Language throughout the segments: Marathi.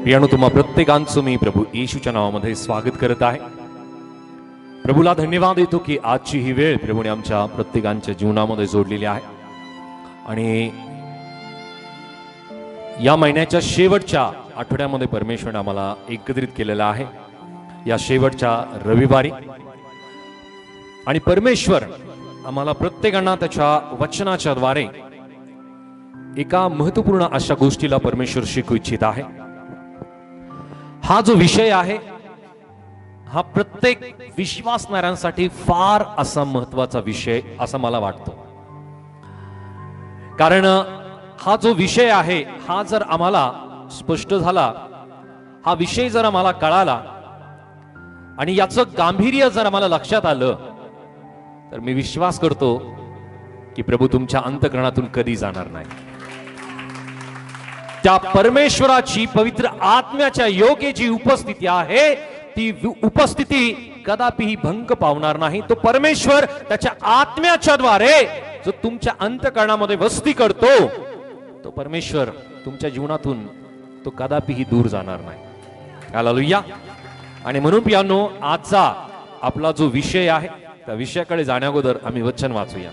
प्रियानो, तुम्हा प्रत्येकांचं मी प्रभू येशूच्या नावामध्ये स्वागत करत आहे. प्रभूला धन्यवाद देतो की आजची ही वेळ प्रभूने आमच्या प्रत्येकांच्या जीवनामध्ये जोडलेली आहे आणि या महिन्याच्या शेवटच्या आठवड्यामध्ये परमेश्वराने आम्हाला एकत्रित केलेला आहे या शेवटच्या रविवारी. आणि परमेश्वर आम्हाला प्रत्येकांना त्याच्या वचनाच्या द्वारे एका महत्त्वपूर्ण अशा गोष्टीला परमेश्वर शिकवू इच्छित आहे. हा जो विषय आहे हा प्रत्येक विश्वासणाऱ्यांसाठी फार असा महत्त्वाचा विषय असं मला वाटतो. कारण हा जो विषय आहे हा जर आम्हाला स्पष्ट झाला, हा विषय जर आम्हाला कळाला आणि याचं गांभीर्य जर आम्हाला लक्षात आलं, तर मी विश्वास करतो की प्रभू तुमच्या अंतःकरणातून कधी जाणार नाही. त्या परमेश्वराची पवित्र आत्म्याच्या योग्य जी उपस्थिती आहे ती उपस्थिती कदापिही भंग पावणार नाही. तो परमेश्वर त्याच्या आत्म्याच्या द्वारे जो तुमच्या अंतःकरणामध्ये वस्ती करतो, तो परमेश्वर तुमच्या जीवनातून तो कदापिही दूर जाणार नाही. हालेलुया. आणि म्हणून प्रियानो, आजचा आपला जो विषय आहे त्या विषयाकडे जाण्याअगोदर आम्ही वचन वाचूया.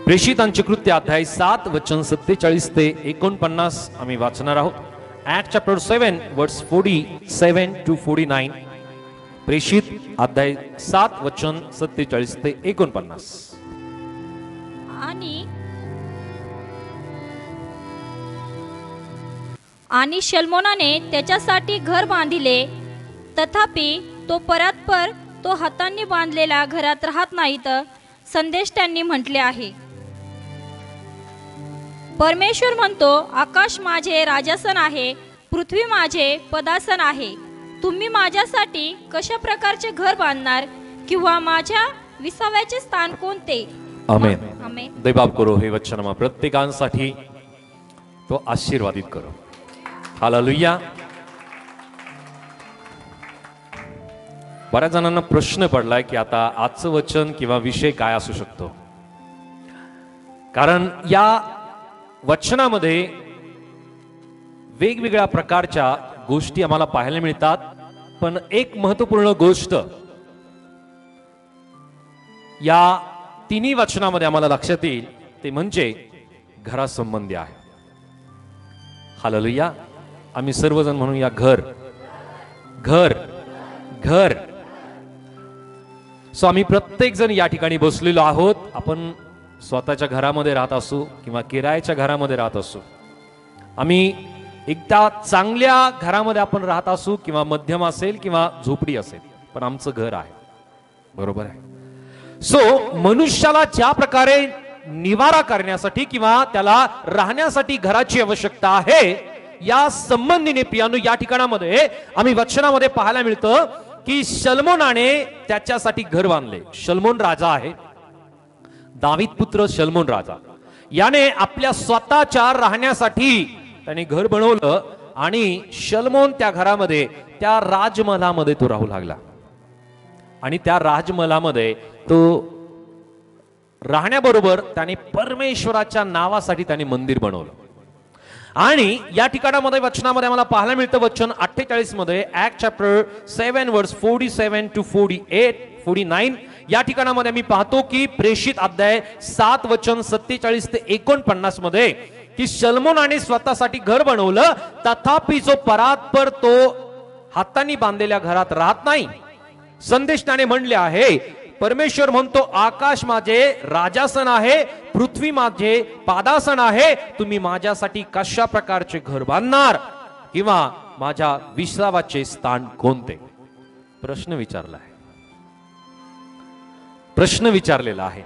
प्रेषितांचे कृत्य अध्याय 7 वचन 47 ते 49 आम्ही वाचणार आहोत. ऍक्ट चॅप्टर 7 वर्स 47 to 49. प्रेषित अध्याय 7 वचन 47 ते 49. आणि शल्मोनाने त्याच्यासाठी घर बांधिले, तथापि तो परस्पर तो हातांनी बांधलेल्या घरात राहत नाहीत. संदेश त्यांनी म्हटले आहे. परमेश्वर म्हणतो, आकाश माझे राजासन आहे, पृथ्वी माझे पदासन आहे. तुम्ही माझ्यासाठी कशा प्रकारचे घर बांधणार किंवा माझ्या विसाव्याचे स्थान कोणते? आमेन. आमेन. दैबाप करो हे वचन आम्हा प्रत्येकांसाठी तो आशीर्वादित करो. हालेलुया. बऱ्याच जणांना प्रश्न पडलाय की आता आजचं वचन किंवा विषय काय असू शकतो. कारण या वचनामध्ये वेगवेगळ्या प्रकारच्या गोष्टी आम्हाला पाहायला मिळतात, पण एक महत्त्वपूर्ण गोष्ट या तिन्ही वचनामध्ये आम्हाला लक्षात येईल ते म्हणजे घरासंबंधी आहे. हालेलुया. आम्ही सर्वजण म्हणून या घर घर घर. सो आम्ही प्रत्येक जण या ठिकाणी बसलेलो आहोत. आपण स्वतःच्या घरामध्ये राहत असू किंवा किरायाच्या घरामध्ये राहत असू, आम्ही एकदा चांगल्या घरामध्ये आपण राहत असू किंवा मध्यम असेल किंवा झोपडी असेल, पण आमचं घर आहे. बरोबर आहे. सो मनुष्याला ज्या प्रकारे निवारा करण्यासाठी किंवा त्याला राहण्यासाठी घराची आवश्यकता आहे, या संबंधीने प्रियानो या ठिकाणामध्ये आम्ही वचनामध्ये पाहायला मिळतं की शल्मोनाने त्याच्यासाठी घर बांधले. शल्मोन राजा आहे, दावीद पुत्र शल्मोन राजा. याने आपल्या स्वतःच्या राहण्यासाठी त्याने घर बनवलं आणि शल्मोन त्या घरामध्ये त्या राजमहालामध्ये तो राहू लागला. आणि त्या राजमहालामध्ये तो राहण्याबरोबर त्याने परमेश्वराच्या नावासाठी त्याने मंदिर बनवलं. आणि या ठिकाणामध्ये वचनामध्ये आम्हाला पाहायला मिळतं वचन 48 मध्ये, ऍक्ट चॅप्टर 7 वर्स 47 to 49. या ठिकाणामध्ये आम्ही पाहतो की प्रेषित अध्याय 7 वचन 47 ते 49 मध्ये की शल्मोनाने स्वतःसाठी घर बनवलं, तथापि जो परात्पर तो हातांनी बांधलेल्या घरात राहत नाही. संदेश त्याने म्हणले आहे, परमेश्वर म्हणतो, आकाश माझे राजासन आहे, पृथ्वी माझे पादासन आहे. तुम्ही माझ्यासाठी कशा प्रकारचे घर बांधणार किंवा माझ्या विश्रावाचे स्थान कोणते? प्रश्न विचारला आहे. प्रश्न विचारलेला आहे.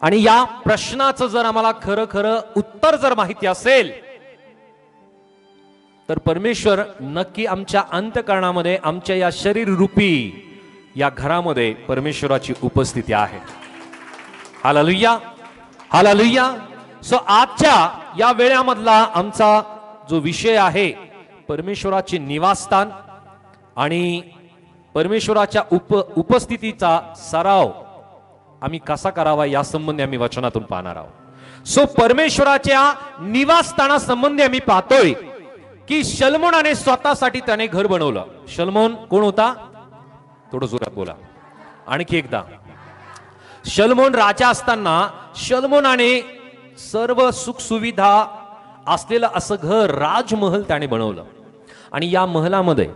आणि या प्रश्नाचं जर आम्हाला खरं खरं उत्तर जर माहिती असेल, तर परमेश्वर नक्की आमच्या अंतःकरणामध्ये, आमच्या या शरीर रूपी या घरामध्ये परमेश्वराची उपस्थिती आहे. हालेलुया. हालेलुया. सो आजच्या या वेळामधला आमचा जो विषय आहे परमेश्वराचे निवासस्थान आणि परमेश्वराच्या उपस्थितीचा सराव आम्ही कसा करावा या संबंधी आम्ही वचनातून पाहणार आहोत. सो परमेश्वराच्या निवासस्थाना संबंधी आम्ही पाहतोय की शल्मोनाने स्वतःसाठी त्याने घर बनवलं. शल्मोन कोण होता? थोडं जोरात बोला. आणखी एकदा. शल्मोन राजा असताना शल्मोनाने सर्व सुखसुविधा असलेलं असं घर, राजमहल त्याने बनवलं. आणि या महलामध्ये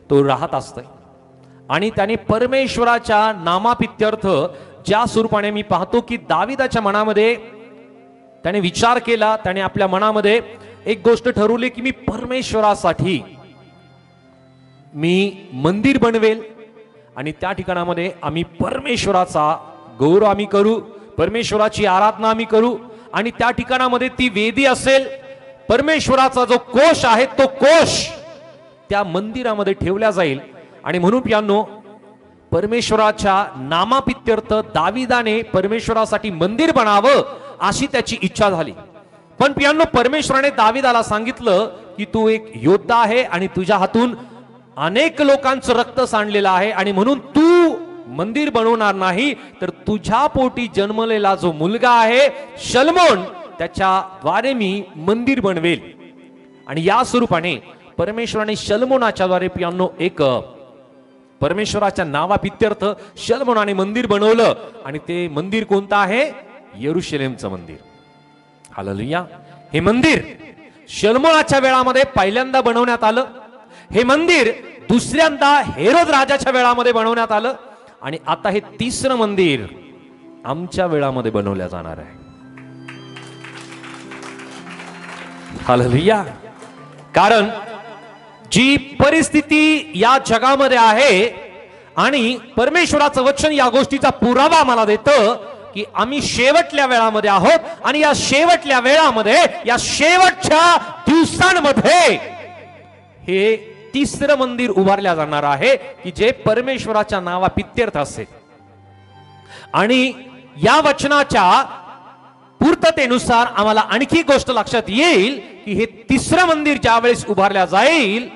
तो राहत असतोय. आणि त्याने परमेश्वराच्या नामापित्यर्थ ज्या स्वरूपाने मी पाहतो की दाविदाच्या मनामध्ये त्याने विचार केला, त्याने आपल्या मनामध्ये एक गोष्ट ठरवली की मी परमेश्वरासाठी मी मंदिर बनवेल आणि त्या ठिकाणामध्ये आम्ही परमेश्वराचा गौरव आम्ही करू, परमेश्वराची आराधना आम्ही करू. आणि त्या ठिकाणामध्ये ती वेदी असेल, परमेश्वराचा जो कोश आहे तो कोश त्या मंदिरामध्ये ठेवला जाईल. आणि म्हणून प्रियांनो, परमेश्वराच्या नामापित्यर्थ दाविदाने परमेश्वरासाठी मंदिर बनावं अशी त्याची इच्छा झाली. पण प्रियांनो, परमेश्वराने दाविदाला सांगितलं की तू एक योद्धा आहे आणि तुझ्या हातून अनेक लोकांचं रक्त सांडलेलं आहे आणि म्हणून तू मंदिर बनवणार नाही, तर तुझ्या पोटी जन्मलेला जो मुलगा आहे शल्मोन, त्याच्याद्वारे मी मंदिर बनवेल. आणि या स्वरूपाने परमेश्वराने शल्मोनाच्या द्वारे प्रियांनो एक परमेश्वराच्या नावापित्यर्थ शल्मोनाने मंदिर बनवलं. आणि ते मंदिर कोणतं आहे? यरुशलेमचं मंदिर. हालेलुया. हे मंदिर शल्मोनाच्या वेळामध्ये पहिल्यांदा बनवण्यात आलं. हे मंदिर दुसऱ्यांदा हेरोद राजाच्या वेळामध्ये बनवण्यात आलं. आणि आता हे तिसरं मंदिर आमच्या वेळामध्ये बनवल्या जाणार आहे. हालेलुया. कारण जी परिस्थिती या जगामध्ये आहे आणि परमेश्वराचं वचन या गोष्टीचा पुरावा मला देतं की आम्ही शेवटल्या वेळामध्ये आहोत. आणि या शेवटल्या वेळामध्ये, या शेवटच्या दिवसांमध्ये हे तिसरं मंदिर उभारल्या जाणार आहे की जे परमेश्वराच्या नावापित्यर्थ असेल. आणि या वचनाच्या पूर्ततेनुसार आम्हाला आणखी गोष्ट लक्षात येईल की हे तिसरं मंदिर ज्या वेळेस उभारल्या जाईल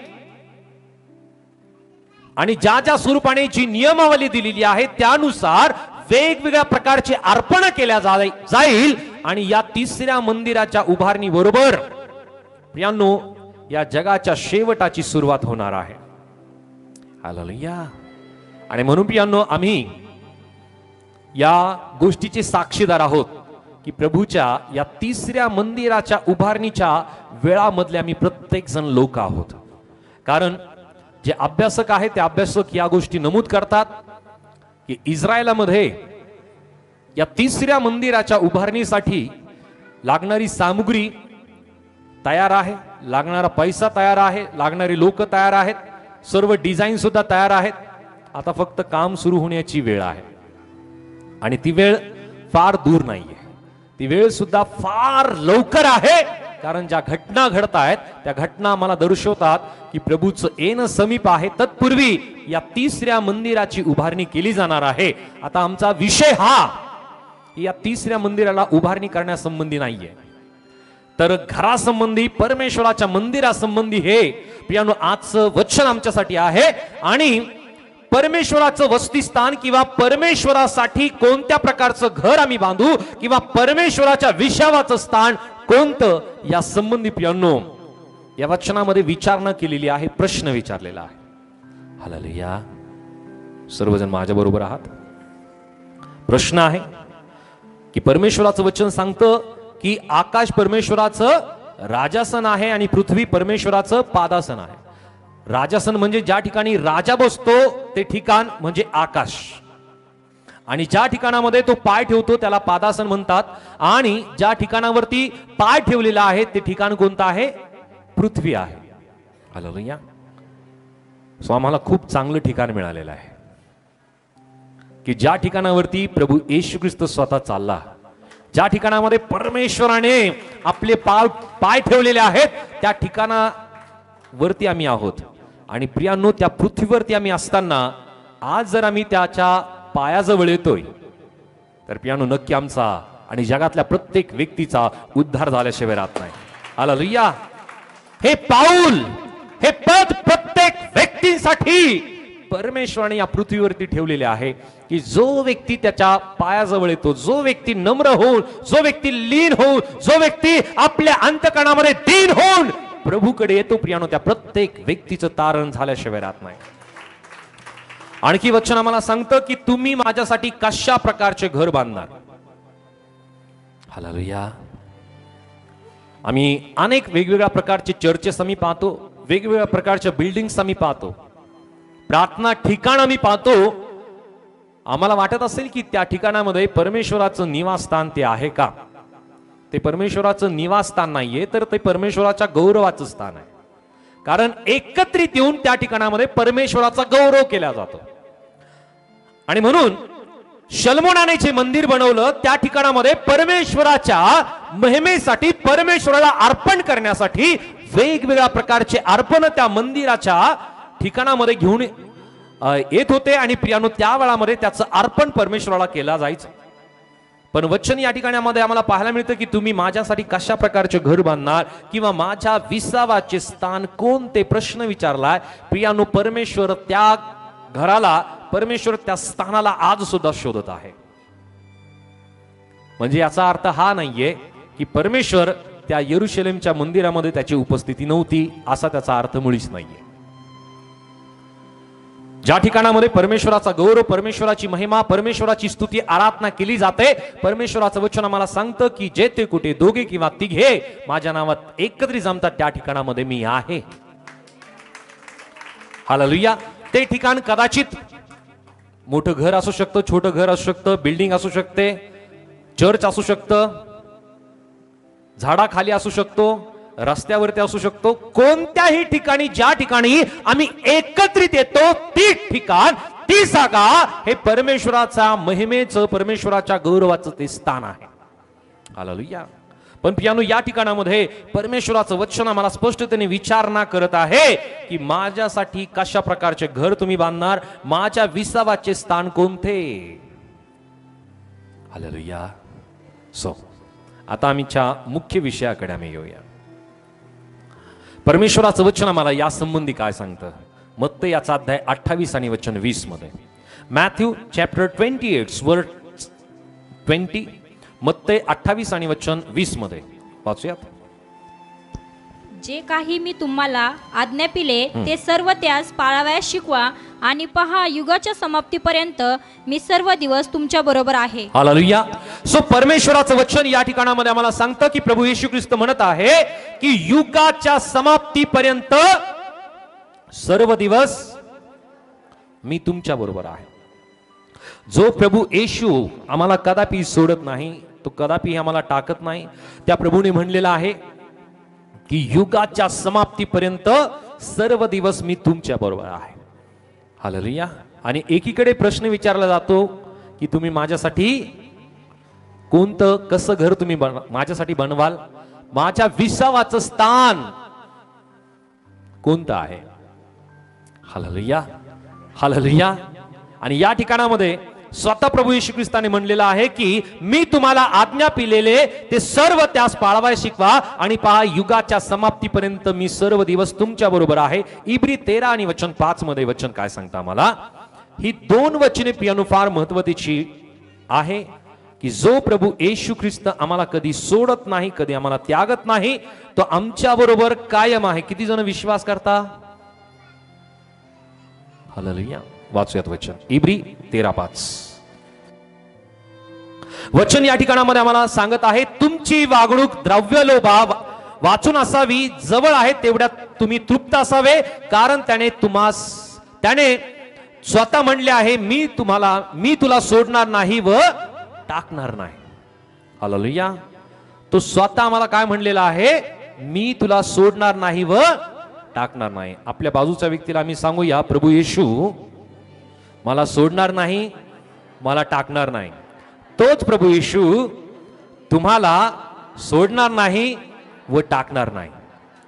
आणि ज्या ज्या स्वरूपाने जी नियमावली दिलेली आहे त्यानुसार वेगवेगळ्या प्रकारचे अर्पण केल्या जाईल. आणि या तिसऱ्या मंदिराच्या उभारणी बरोबर प्रियांनो, या जगाच्या शेवटाची सुरुवात होणार आहे. हालेलुया. आणि म्हणून प्रियांनो, आम्ही या गोष्टीचे साक्षीदार आहोत की प्रभूच्या या तिसऱ्या मंदिराच्या उभारणीच्या वेळामधले आम्ही प्रत्येक जण लोक आहोत. कारण जे अभ्यासक आहेत ते अभ्यासक या गोष्टी नमूद करतात की इस्रायलामध्ये या तिसऱ्या मंदिराच्या उभारणीसाठी लागणारी सामुग्री तयार आहे, लागणारा पैसा तयार आहे, लागणारी लोक तयार आहेत, सर्व डिझाईन सुद्धा तयार आहेत. आता फक्त काम सुरू होण्याची वेळ आहे. आणि ती वेळ फार दूर नाहीये, ती वेळ सुद्धा फार लवकर आहे. कारण ज्या घटना घडत आहेत त्या घटना मला दर्शवतात की प्रभूचं येणं समीप आहे. तत्पूर्वी या तिसऱ्या मंदिराची उभारणी केली जाणार आहे. आता आमचा विषय हा या तिसऱ्या मंदिराला उभारणी करण्यासंबंधी नाहीये, तर घरासंबंधी, परमेश्वराच्या मंदिरासंबंधी हे प्रियांनो आजचं वचन आमच्यासाठी आहे. आणि परमेश्वराचं वसतिस्थान किंवा परमेश्वरासाठी कोणत्या प्रकारचं घर आम्ही बांधू किंवा परमेश्वराच्या विषयाचं स्थान कोणतं, या संबंधी प्रियांनो या वचनामध्ये विचारणा केलेली आहे, प्रश्न विचारलेला आहे. हालेलुया. सर्वजण माझ्या बरोबर आहात? प्रश्न आहे की परमेश्वराचं वचन सांगतं की आकाश परमेश्वराचं राजासन आहे आणि पृथ्वी परमेश्वराचं पादासन आहे. राजासन म्हणजे ज्या ठिकाणी राजा बसतो ते ठिकाण म्हणजे आकाश. आणि ज्या ठिकाणामध्ये तो पाय ठेवतो त्याला पादासन म्हणतात. आणि ज्या ठिकाणावरती पाय ठेवलेला आहे ते ठिकाण कोणतं आहे? पृथ्वी आहे. हालेलुया. सो आम्हाला खूप चांगलं ठिकाण मिळालेलं आहे की ज्या ठिकाणावरती प्रभू येशू ख्रिस्त स्वतः चालला, ज्या ठिकाणामध्ये परमेश्वराने आपले पाय ठेवलेले आहेत त्या ठिकाणावरती आम्ही आहोत. आणि प्रियांनो, त्या पृथ्वीवरती आम्ही असताना आज जर आम्ही त्याच्या पायाजवळ येतोय तर प्रियांनो नक्की आमचा आणि जगातल्या प्रत्येक व्यक्तीचा उद्धार झाल्याशिवाय राहत नाही. हालेलुया. हे पाऊल, हे पद प्रत्येक व्यक्तीसाठी परमेश्वराने या पृथ्वीवरती ठेवलेले आहे की जो व्यक्ती त्याच्या पायाजवळ येतो, जो व्यक्ती नम्र होऊन, जो व्यक्ती लीन होऊन, जो व्यक्ती आपल्या अंतकरणामध्ये दीन होऊन प्रभूकडे येतो प्रियानो, त्या प्रत्येक व्यक्तीचं तारण झाल्याशिवाय राहत नाही. आणखी वचन आम्हाला सांगतं की तुम्ही माझ्यासाठी कशा प्रकारचे घर बांधणार. हालेलुया. आम्ही अनेक वेगवेगळ्या प्रकारचे चर्चेस आम्ही पाहतो, वेगवेगळ्या प्रकारच्या बिल्डिंग्स आम्ही पाहतो, प्रार्थना ठिकाण आम्ही पाहतो. आम्हाला वाटत असेल की त्या ठिकाणामध्ये परमेश्वराचं निवासस्थान ते आहे का? ते परमेश्वराचं निवासस्थान नाहीये, तर ते परमेश्वराच्या गौरवाचं स्थान आहे. कारण एकत्रित येऊन त्या ठिकाणामध्ये परमेश्वराचा गौरव केला जातो. आणि म्हणून शलोमोनाने जे मंदिर बनवलं त्या ठिकाणामध्ये परमेश्वराच्या महिमेसाठी, परमेश्वराला अर्पण करण्यासाठी वेगवेगळ्या प्रकारचे अर्पण त्या मंदिराच्या ठिकाणामध्ये घेऊन येत होते. आणि प्रियानो, त्या वेळामध्ये त्याचं अर्पण परमेश्वराला केला जायचं. पण वचन या ठिकाणामध्ये आम्हाला पाहायला मिळतं की तुम्ही माझ्यासाठी कशा प्रकारचे घर बांधणार किंवा माझ्या विसावाचे स्थान कोणते, प्रश्न विचारलाय. प्रियानो, परमेश्वर त्या घराला, परमेश्वर त्या स्थानाला आज सुद्धा शोधत आहे. म्हणजे याचा अर्थ हा नाहीये की परमेश्वर त्या यरुशलेमच्या मंदिरामध्ये त्याची उपस्थिती नव्हती, असा त्याचा अर्थ मुळीच नाहीये. ज्या ठिकाणामध्ये परमेश्वराचा गौरव, परमेश्वराची महिमा, परमेश्वराची स्तुती आराधना केली जाते, परमेश्वराचं वचन आम्हाला सांगतं की जेथे कुठे दोघे किंवा तिघे माझ्या नावात एकत्रित जमतात त्या ठिकाणामध्ये मी आहे. हालेलुया. ते ठिकाण कदाचित मोठं घर असू शकतं, छोटं घर असू शकतं, बिल्डिंग असू शकते, चर्च असू शकतं, झाडाखाली असू शकतो, रस्त्यावरती असू शकतो. कोणत्याही ठिकाणी, ज्या ठिकाणी आम्ही एकत्रित येतो, ती ठिकाण, ती जागा हे परमेश्वराचा महिमेचं, परमेश्वराच्या गौरवाचं ते स्थान आहे. हालेलुया. पण प्रियानो, या ठिकाणामध्ये परमेश्वराचं वचन आम्हाला स्पष्टतेने विचारणा करत आहे की माझ्यासाठी कशा प्रकारचे घर तुम्ही बांधणार, माझ्या विसावाचे स्थान कोणते. हालेलुया. सो आता आम्हीच्या मुख्य विषयाकडे आम्ही येऊया. परमेश्वराचं वचन आम्हाला या संबंधी काय सांगतं. मत्ती याचा अध्याय 28 आणि वचन 20 मध्ये. मॅथ्यू चॅप्टर 28 वर्स 20. मत्ती 28 आणि वचन 20 मध्ये वाचूयात. जे काही मी तुम्हाला आज्ञापिले ते सर्व त्यास पाळावयास शिकवा, आणि पहा, युगाच्या समाप्तीपर्यंत मी सर्व दिवस तुमच्या बरोबर आहे. हालेलुया. सो परमेश्वराचं वचन या ठिकाणामध्ये आम्हाला सांगतं की प्रभू येशू ख्रिस्त म्हणत आहे की युगाच्या समाप्तीपर्यंत सर्व दिवस मी तुमच्या बरोबर आहे. जो प्रभू येशू आम्हाला कदापि सोडत नाही, तो कदापि आम्हाला टाकत नाही. त्या प्रभूने म्हणलेला आहे की युगाच्या समाप्तीपर्यंत सर्व दिवस मी तुमच्या बरोबर आहे. हालेलुया. आणि एकीकडे प्रश्न विचारला जातो की तुम्ही माझ्यासाठी कोणतं, कसं घर तुम्ही माझ्यासाठी बनवाल, माझ्या विसावाचं स्थान कोणतं आहे. हालेलुया. हालेलुया. आणि या ठिकाणामध्ये स्वतः प्रभू येशू ख्रिस्ताने म्हणलेलं आहे की मी तुम्हाला आज्ञा पिलेले ते सर्व त्यास पाळावयास शिकवा, आणि पहा, युगाच्या समाप्तीपर्यंत मी सर्व दिवस तुमच्या बरोबर आहे. इब्री 13 आणि वचन 5 मध्ये वचन काय सांगतं आम्हाला. ही दोन वचने प्रियानो फार महत्त्वाची आहे की जो प्रभू येशू ख्रिस्त आम्हाला कधी सोडत नाही, कधी आम्हाला त्यागत नाही, तो आमच्या बरोबर कायम आहे. किती जण विश्वास करता. हालेलुया. वाचूयात वचन. इब्री 13:5. वचन या ठिकाणामध्ये आम्हाला सांगत आहे, तुमची वागणूक द्रव्य लोभा वाचून असावी, जवळ आहे तेवढ्यात तुम्ही तृप्त असावे, कारण त्याने स्वतः म्हणले आहे, मी तुला सोडणार नाही व टाकणार नाही. हालेलुया. तो स्वतः आम्हाला काय म्हणलेला आहे, मी तुला सोडणार नाही व टाकणार नाही. आपल्या बाजूच्या व्यक्तीला आम्ही सांगूया, प्रभू येशू मला सोडणार नाही, मला टाकणार नाही. तोच प्रभू येशू तुम्हाला सोडणार नाही व टाकणार नाही.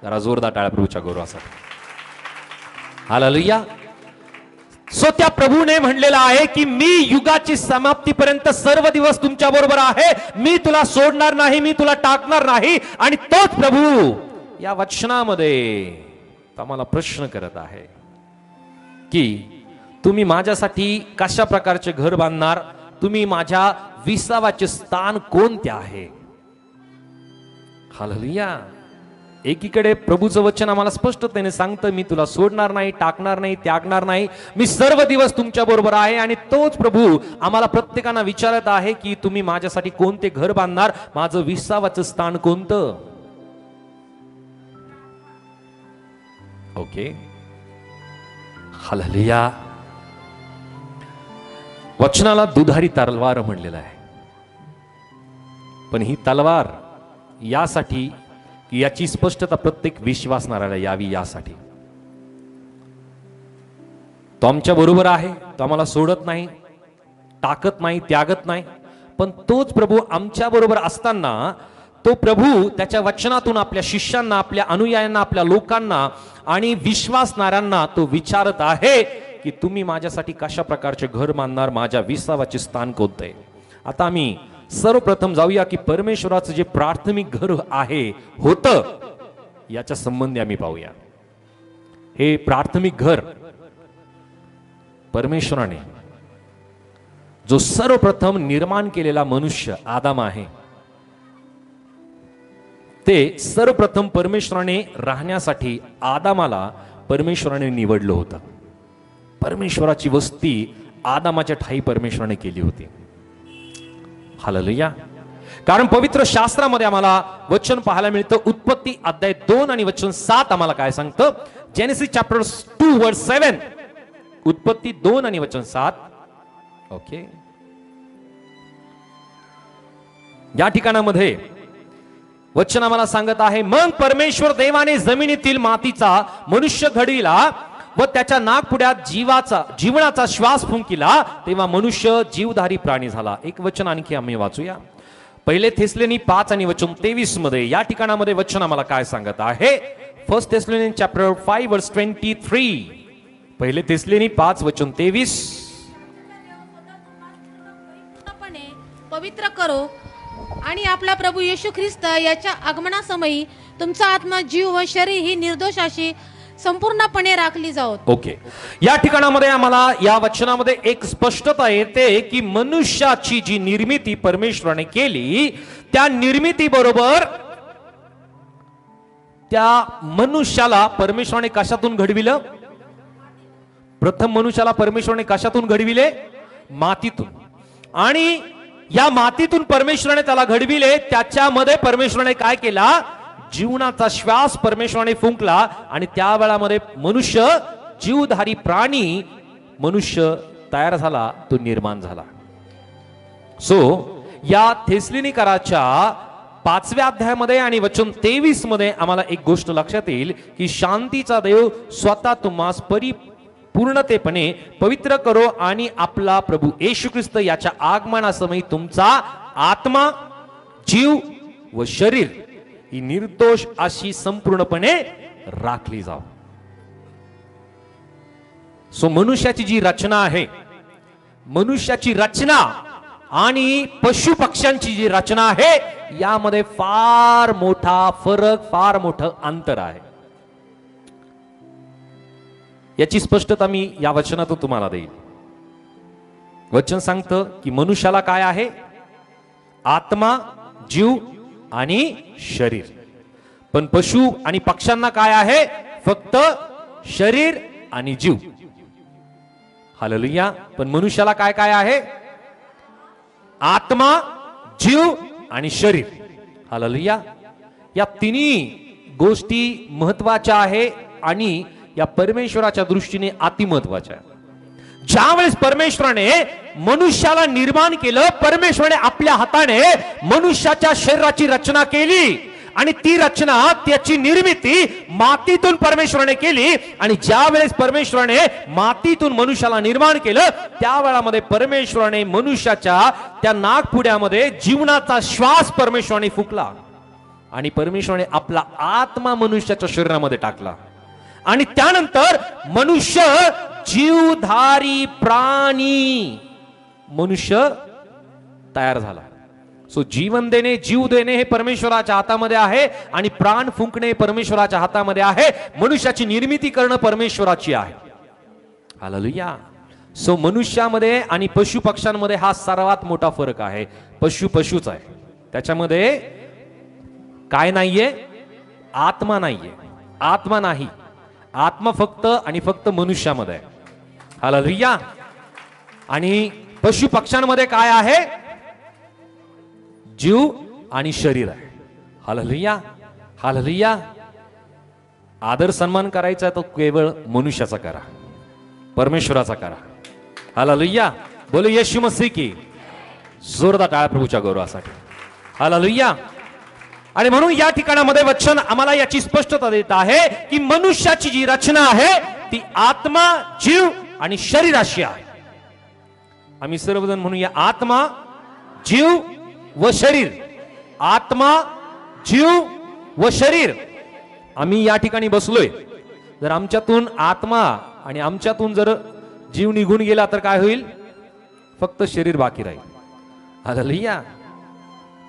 जरा जोरदार टाळ्या प्रभूच्या गौरवासाठी. हालेलुया. सो त्या प्रभूने म्हणलेला आहे की मी युगाची समाप्तीपर्यंत सर्व दिवस तुमच्या बरोबर आहे, मी तुला सोडणार नाही, मी तुला टाकणार नाही. आणि तोच प्रभू या वचनामध्ये आम्हाला प्रश्न करत आहे की तुम्ही माझ्यासाठी कशा प्रकारचे घर बांधणार, तुम्ही माझ्या विसावाचे स्थान कोणते आहे. हालेलुया. एकीकडे प्रभूचं वचन आम्हाला स्पष्टतेने सांगतं, मी तुला सोडणार नाही, टाकणार नाही, त्यागणार नाही, मी सर्व दिवस तुमच्या बरोबर आहे. आणि तोच प्रभू आम्हाला प्रत्येकांना विचारत आहे की तुम्ही माझ्यासाठी कोणते घर बांधणार, माझं विसावाचं स्थान कोणतं. Okay, hallelujah. वचनाला दुधारी तलवार म्हणलेलं आहे, पण ही तलवार यासाठी की याची स्पष्टता प्रत्येक विश्वासणाऱ्याला यावी, यासाठी. तो आमच्या बरोबर आहे, तो आम्हाला सोडत नाही, टाकत नाही, त्यागत नाही. पण तोच प्रभू आमच्या बरोबर असताना तो प्रभू त्याच्या वचनातून आपल्या शिष्यांना, आपल्या अनुयायांना, आपल्या लोकांना आणि विश्वासणाऱ्यांना तो विचारत आहे की तुम्ही माझ्यासाठी कशा प्रकारचे घर बांधणार, माझ्या विसावाचे स्थान कोणते. आता आम्ही सर्वप्रथम जाऊया की परमेश्वराचं जे प्राथमिक घर आहे, होतं, याच्या संबंधी आम्ही पाहूया. हे प्राथमिक घर परमेश्वराने जो सर्वप्रथम निर्माण केलेला मनुष्य आदाम आहे, ते सर्वप्रथम परमेश्वराने राहण्यासाठी आदामाला परमेश्वराने निवडलं होतं. परमेश्वराची वस्ती आदामाच्या ठाई परमेश्वराने केली होती. हालेलुया. कारण पवित्र शास्त्रामध्ये आम्हाला वचन पाहायला मिळतं. उत्पत्ती अध्याय 2 आणि वचन 7 आम्हाला काय सांगतं. जेनेसिस चॅप्टर 2 वर्स 7. उत्पत्ती 2 आणि वचन 7. ओके, या ठिकाणामध्ये वचन आम्हाला सांगत आहे, मग परमेश्वर देवाने जमिनीतील मातीचा मनुष्य घडविला व त्याच्या नाकपुड्यात जीवनाचा श्वास फुंकिला, तेव्हा मनुष्य जीवधारी प्राणी झाला. एक वचन आणखी आम्ही वाचूया. पहिले थेसलोनी 5 आणि वचन 23 मध्ये या ठिकाणामध्ये वचन आम्हाला काय सांगत आहे. फर्स्ट थेसलोनियन चॅप्टर 5 वर्स 23. पहिले थेसलोनी 5 वचन 23. पवित्र करो आणि आपला प्रभू येशू ख्रिस्त याच्या आगमनासमयी तुमचा आत्मा, जीव व शरीर ही निर्दोष अशी संपूर्णपणे राखली जावो. ओके, या ठिकाणामध्ये आम्हाला या वचनामध्ये एक स्पष्टता येते की मनुष्याची जी निर्मिती परमेश्वराने केली, त्या निर्मिती बरोबर त्या मनुष्याला परमेश्वराने कशातून घडविलं. प्रथम मनुष्याला परमेश्वराने कशातून घडविले, मातीतून. आणि या मातीतून परमेश्वराने त्याला घडविले. त्याच्यामध्ये परमेश्वराने काय केला, जीवनाचा श्वास परमेश्वराने फुंकला आणि त्या वेळामध्ये मनुष्य, जीवधारी प्राणी मनुष्य तयार झाला, तो निर्माण झाला. सो या थेसलोनिकराच्या 5व्या अध्यायामध्ये आणि वचन 23 मध्ये आम्हाला एक गोष्ट लक्षात येईल की शांतीचा देव स्वतः तुम्हास पूर्णतेपणे पवित्र करो आणि आपला प्रभू येशू ख्रिस्त याच्या आगमनासमयी तुमचा आत्मा, जीव व शरीर ही निर्दोष अशी संपूर्णपणे राखली जाव. सो मनुष्याची जी रचना आहे, मनुष्याची रचना आणि पशु पक्ष्यांची जी रचना आहे, यामध्ये फार मोठा फरक, फार मोठं अंतर आहे. याची स्पष्टता मी या वचनातून तुम्हाला देईल. वचन सांगतं की मनुष्याला काय आहे, आत्मा, जीव आणि शरीर. पण पशु आणि पक्ष्यांना काय आहे, फक्त शरीर आणि जीव. हालेलुया. पण मनुष्याला काय काय आहे, आत्मा, जीव आणि शरीर. हालेलुया. या तिन्ही गोष्टी महत्वाच्या आहे आणि या परमेश्वराच्या दृष्टीने अति महत्वाच्या आहे. ज्यावेळेस परमेश्वराने मनुष्याला निर्माण केलं, परमेश्वराने आपल्या हाताने मनुष्याच्या शरीराची रचना केली आणि ती रचना, त्याची निर्मिती मातीतून परमेश्वराने केली. आणि ज्या वेळेस परमेश्वराने मातीतून मनुष्याला निर्माण केलं, त्या वेळामध्ये परमेश्वराने मनुष्याच्या त्या नाकपुड्यामध्ये जीवनाचा श्वास परमेश्वराने फुकला आणि परमेश्वराने आपला आत्मा मनुष्याच्या शरीरामध्ये टाकला. आणि त्यानंतर मनुष्य जीवधारी प्राणी मनुष्य तयार झाला. सो जीवन देणे, जीव देणे हे परमेश्वराच्या हातामध्ये आहे आणि प्राण फुंकणे परमेश्वराच्या हातामध्ये आहे. मनुष्याची निर्मिती करणं परमेश्वराची आहे. हालेलुया. सो मनुष्यामध्ये आणि पशु पक्ष्यांमध्ये हा सर्वात मोठा फरक आहे. पशु पशुच आहे, त्याच्यामध्ये काय नाहीये, आत्मा नाहीये, आत्मा नाही. आत्मा फक्त आणि फक्त मनुष्यामध्ये आहे. हालेलुया. आणि पशु पक्ष्यांमध्ये काय आहे? जीव आणि शरीर आहे. Hallelujah, hallelujah. आदर सन्मान करायचा तो केवळ मनुष्याचा करा, परमेश्वराचा करा. हालेलुया. बोलो येशू मसीह की. जोरदार टाळ्या प्रभूच्या गौरवासाठी. हालेलुया. आणि म्हणून या ठिकाणामध्ये वचन आम्हाला याची स्पष्टता देत आहे की मनुष्याची जी रचना आहे ती आत्मा, जीव आणि शरीराशी आहे. आम्ही सर्वजण म्हणूया आत्मा, जीव व शरीर. आत्मा, जीव व शरीर. आम्ही या ठिकाणी बसलोय. जर आमच्यातून आत्मा आणि आमच्यातून जर जीव निघून गेला तर काय होईल? फक्त शरीर बाकी राहील. हालेलुया.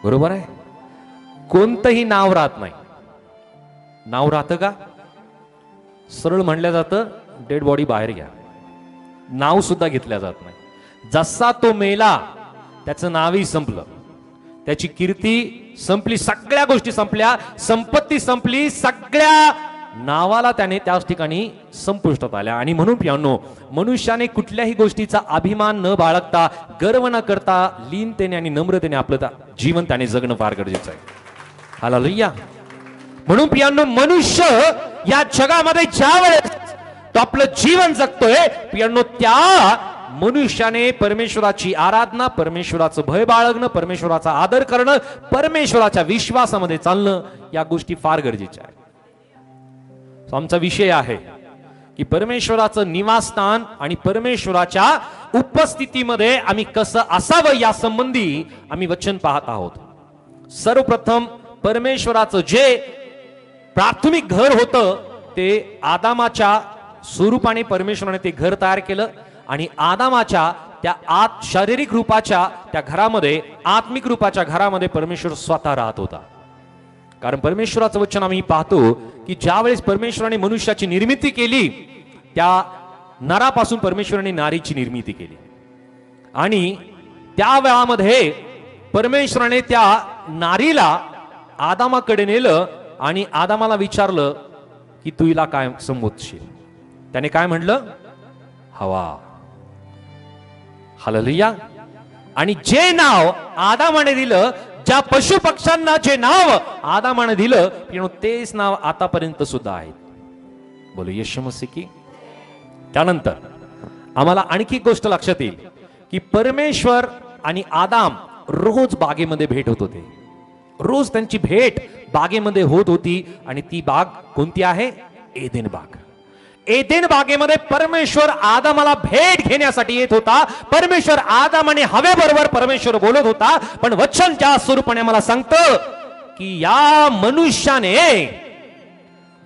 बरोबर आहे. कोणतंही नाव राहत नाही. नाव राहतं का? सरळ म्हणलं जातं डेड बॉडी बाहेर घ्या. नाव सुद्धा घेतल्या जात नाही. जसा तो मेला त्याचं नावही संपलं, त्याची कीर्ती संपली, सगळ्या गोष्टी संपल्या, संपत्ती संपली, सगळ्या नावाला त्याने त्याच ठिकाणी संपुष्टात आल्या. आणि म्हणून प्रियांनो, मनुष्याने कुठल्याही गोष्टीचा अभिमान न बाळगता, गर्व न करता, लीनतेने आणि नम्रतेने आपलं जीवन त्याने जगणं फार गरजेचं आहे. हालेलुया. म्हणून प्रियांनो, मनुष्य या जगामध्ये ज्या वेळेस तो आपलं जीवन जगतोय प्रियांनो, त्या मनुष्याने परमेश्वराची आराधना, परमेश्वराचं भय बाळगणं, परमेश्वराचा आदर करणं, परमेश्वराच्या विश्वासामध्ये चालणं, या गोष्टी फार गरजेच्या आहेत. आमचा विषय आहे की परमेश्वराचं निवासस्थान आणि परमेश्वराच्या उपस्थितीमध्ये आम्ही कसं असावं या संबंधी आम्ही वचन पाहत आहोत. सर्वप्रथम परमेश्वराचं जे प्राथमिक घर होतं ते आदामाच्या स्वरूपाने परमेश्वराने ते घर तयार केलं. आणि आदामाच्या त्या शारीरिक रूपाच्या त्या घरामध्ये, आत्मिक रूपाच्या घरामध्ये परमेश्वर स्वतः राहत होता. कारण परमेश्वराचं वचन आम्ही पाहतो की ज्यावेळेस परमेश्वराने मनुष्याची निर्मिती केली, त्या नरापासून परमेश्वराने नारीची निर्मिती केली. आणि त्या वेळामध्ये परमेश्वराने त्या नारीला आदामाकडे नेलं आणि आदामाला विचारलं की तू हिला काय संबोधशील? त्याने काय म्हणलं? हवा. हालेलुया. आणि जे नाव आदामाने दिलं, ज्या पशु पक्ष्यांना जे नाव आदामाने दिलं, तेच नाव आतापर्यंत सुद्धा आहे. बोलो येशू मसीह की. त्यानंतर आम्हाला आणखी एक गोष्ट लक्षात येईल की परमेश्वर आणि आदाम रोज बागेमध्ये भेट होत होते. रोज त्यांची भेट बागेमध्ये होत होती. आणि ती बाग कोणती आहे? एदेन बाग. एदेन बागेमध्ये परमेश्वर आदामाला भेट घेण्यासाठी येत होता. परमेश्वर आदामाने हवेबरोबर परमेश्वर बोलत होता. पण वचन ज्या स्वरूपाने मला सांगतं की या मनुष्याने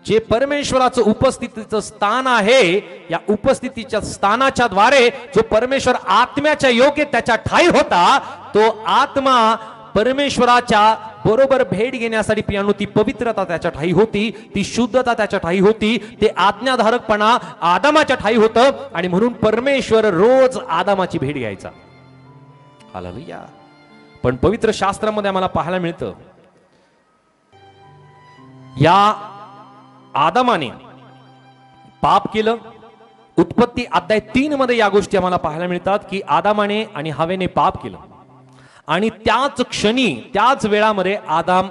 जे परमेश्वराचं उपस्थितीचं स्थान आहे, या उपस्थितीच्या स्थानाच्या द्वारे जो परमेश्वर आत्म्याच्या योग्य त्याच्या ठाई होता, तो आत्मा परमेश्वराच्या बरोबर भेट घेण्यासाठी पियानो ती पवित्रता त्याच्या ठाई होती, ती शुद्धता त्याच्या ठाई होती, ते आज्ञाधारकपणा आदामाच्या ठाई होतं. आणि म्हणून परमेश्वर रोज आदामाची भेट घ्यायचा. हालेलुया. पण पवित्र शास्त्रामध्ये आम्हाला पाहायला मिळतं या आदामाने पाप केलं. उत्पत्ती अध्याय 3 मध्ये या गोष्टी आम्हाला पाहायला मिळतात की आदामाने आणि हवेने पाप केलं. आणि त्याच क्षणी, त्याच वेळामध्ये आदाम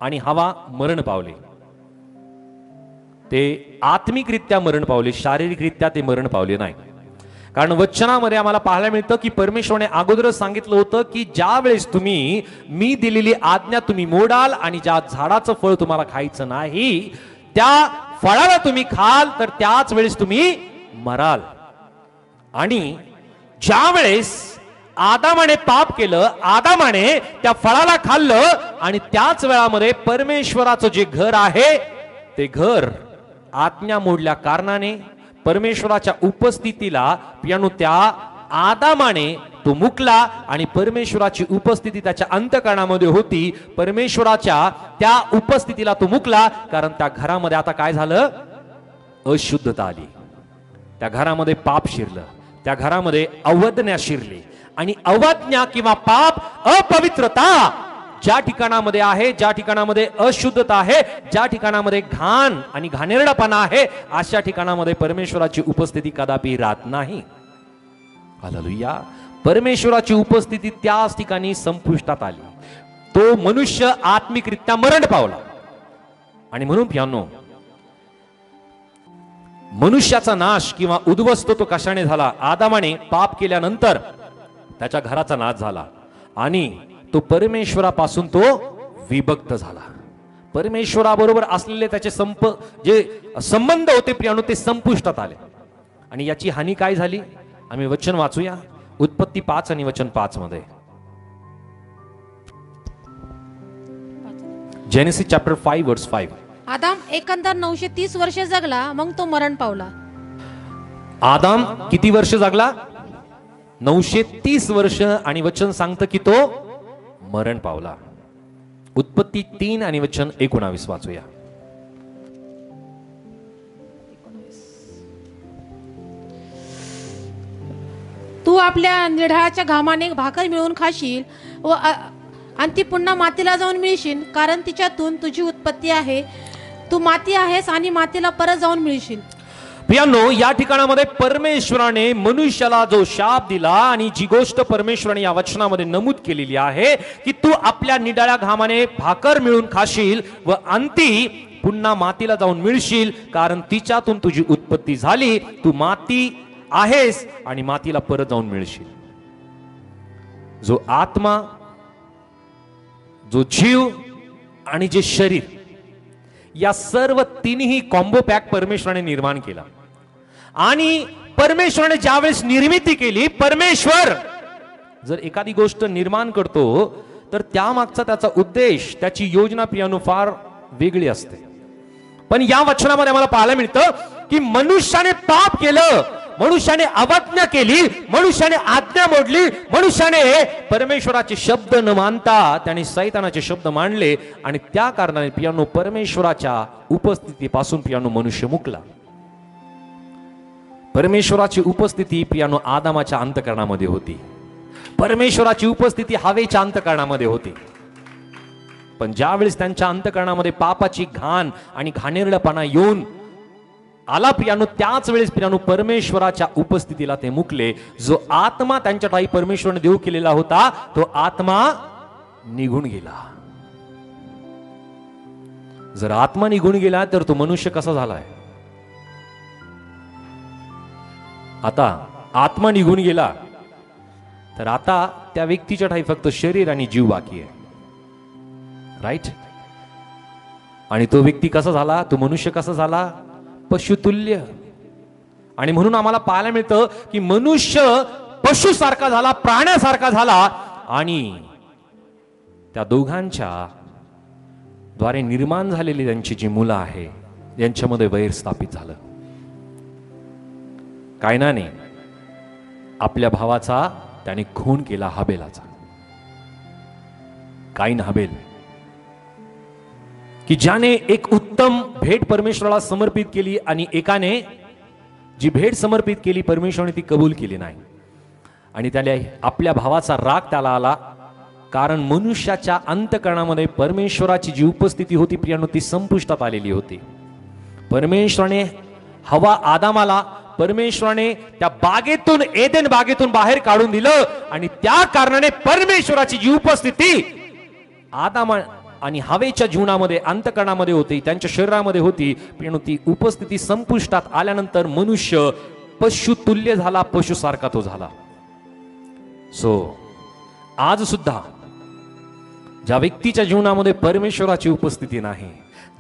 आणि हवा मरण पावले. ते आत्मिकरित्या मरण पावले, शारीरिकरित्या ते मरण पावले नाही. कारण वचनामध्ये आम्हाला पाहायला मिळतं की परमेश्वराने अगोदरच सांगितलं होतं की ज्या वेळेस तुम्ही मी दिलेली आज्ञा तुम्ही मोडाल आणि ज्या झाडाचं फळ तुम्हाला खायचं नाही, त्या फळाला तुम्ही खाल तर त्याच वेळेस तुम्ही मराल. आणि ज्या वेळेस आदामाने पाप केलं, आदामाने त्या फळाला खाल्लं आणि त्याच वेळामध्ये परमेश्वराचं जे घर आहे ते घर आज्ञा मोडल्या कारणाने परमेश्वराच्या उपस्थितीला पियानो त्या आदामाने तो मुकला. आणि परमेश्वराची उपस्थिती त्याच्या अंतःकरणामध्ये होती. परमेश्वराच्या त्या उपस्थितीला तो मुकला कारण त्या घरामध्ये आता काय झालं? अशुद्धता आली. त्या घरामध्ये पाप शिरलं, त्या घरामध्ये अवज्ञा शिरली. आणि अवज्ञा किंवा पाप, अपवित्रता ज्या ठिकाणामध्ये आहे, ज्या ठिकाणामध्ये अशुद्धता आहे, ज्या ठिकाणामध्ये घाण आणि घाणेरडापणा आहे, अशा ठिकाणामध्ये परमेश्वराची उपस्थिती कदापि राहत नाही. हालेलुया. परमेश्वराची उपस्थिती त्याच ठिकाणी संपुष्टात आली. तो मनुष्य आत्मिकरित्या मरण पावला. आणि म्हणून प्रियांनो, मनुष्याचा नाश किंवा उद्ध्वस्त तो कशाने झाला? आदामाने पाप केल्यानंतर त्याच्या घराचा नाश झाला आणि तो परमेश्वरापासून तो विभक्त झाला. परमेश्वराबरोबर असलेले त्याचे जे संबंध होते प्रियांनो, ते संपुष्टात आले. आणि याची हानी काय झाली? आम्ही वचन वाचूया, उत्पत्ती 5 आणि वचन 5 मध्ये. जेनेसिस चॅप्टर 5 वर्स 5. आदाम एकंदर 930 वर्षे जगला, मग तो मरण पावला. आदाम किती वर्ष जगला? 930 वर्ष. आणि वचन सांगतं की तो मरण पावला. उत्पत्ती 3 आणि वचन 19 वाचूया. तू आपल्या निढळाच्या घामाने भाकर मिळवून खाशील आणि ती पुन्हा मातीला जाऊन मिळशील, कारण तिच्यातून तुझी उत्पत्ती आहे. तू माती आहेस आणि मातीला परत जाऊन मिळशील. प्रियांनो, या ठिकाणामध्ये परमेश्वराने मनुष्याला जो शाप दिला आणि जी गोष्ट परमेश्वराने या वचनामध्ये नमूद केलेली आहे की तू आपल्या निडाळ्या घामाने भाकर मिळून खाशील व अंती पुन्हा मातीला जाऊन मिळशील, कारण तिच्यातून तुझी उत्पत्ती झाली. तू माती आहेस आणि मातीला परत जाऊन मिळशील. जो आत्मा, जो जीव आणि जे शरीर, या सर्व तिन्ही कॉम्बो पॅक परमेश्वराने निर्माण केला. आणि परमेश्वराने ज्यावेळेस निर्मिती केली, परमेश्वर जर एखादी गोष्ट निर्माण करतो तर त्यामागचा त्याचा उद्देश, त्याची योजना प्रियांनो फार वेगळी असते. पण या वचनामध्ये आम्हाला पाहायला मिळतं की मनुष्याने पाप केलं, मनुष्याने अवज्ञा केली, मनुष्याने आज्ञा मोडली, मनुष्याने परमेश्वराचे शब्द न मानता त्याने सैतानाचे शब्द मानले आणि त्या कारणाने प्रियांनो परमेश्वराच्या उपस्थितीपासून प्रियांनो मनुष्य मुकला. परमेश्वराची उपस्थिती प्रियांनो आदामाच्या अंतःकरणामध्ये होती. परमेश्वराची उपस्थिती हवेच्या अंतःकरणामध्ये होती. पण ज्यावेळेस त्यांच्या अंतःकरणामध्ये पापाची घाण आणि घाणेरडेपणा येऊन आला प्रियांनो, त्याच वेळेस प्रियांनो परमेश्वराच्या उपस्थितीला ते मुकले. जो आत्मा त्यांच्या ठाई परमेश्वराने देऊ केलेला होता, तो आत्मा निघून गेला. जर आत्मा निघून गेला तर तो मनुष्य कसा झालाय? आता आत्मा निघून गेला तर आता त्या व्यक्तीच्या ठाई फक्त शरीर आणि जीव बाकी आहे. राईट? आणि तो व्यक्ती कसा झाला? तो मनुष्य कसा झाला? पशुतुल्य. आणि म्हणून आम्हाला पाहायला मिळतं की मनुष्य पशुसारखा झाला, प्राण्यासारखा झाला आणि त्या दोघांच्या द्वारे निर्माण झालेली त्यांची जी मुलं आहे यांच्यामध्ये वैर स्थापित झालं. कायनाने आपल्या भावाचा त्याने खून केला, हाबेलाचा. काईन हाबेल, की ज्याने एक उत्तम भेट परमेश्वराला समर्पित केली आणि एकाने जी भेट समर्पित केली परमेश्वराने ती कबूल केली नाही. आणि त्याला आपल्या भावाचा राग त्याला आला, कारण मनुष्याच्या अंतःकरणामध्ये परमेश्वराची जी उपस्थिती होती प्रियांनो ती संपुष्टात आलेली होती. परमेश्वराने हवा आदामाला परमेश्वराने त्या बागेतून, एदेन बागेतून बाहेर काढून दिलं आणि त्या कारणाने परमेश्वराची जी उपस्थिती आदामा आणि हवेच्या जीवनामध्ये, अंतःकरणामध्ये होती, त्यांच्या शरीरामध्ये होती, पण ती उपस्थिती संपुष्टात आल्यानंतर मनुष्य पशुतुल्य झाला, पशुसारखा तो झाला. आज सुद्धा ज्या व्यक्तीच्या जीवनामध्ये परमेश्वराची उपस्थिती नाही,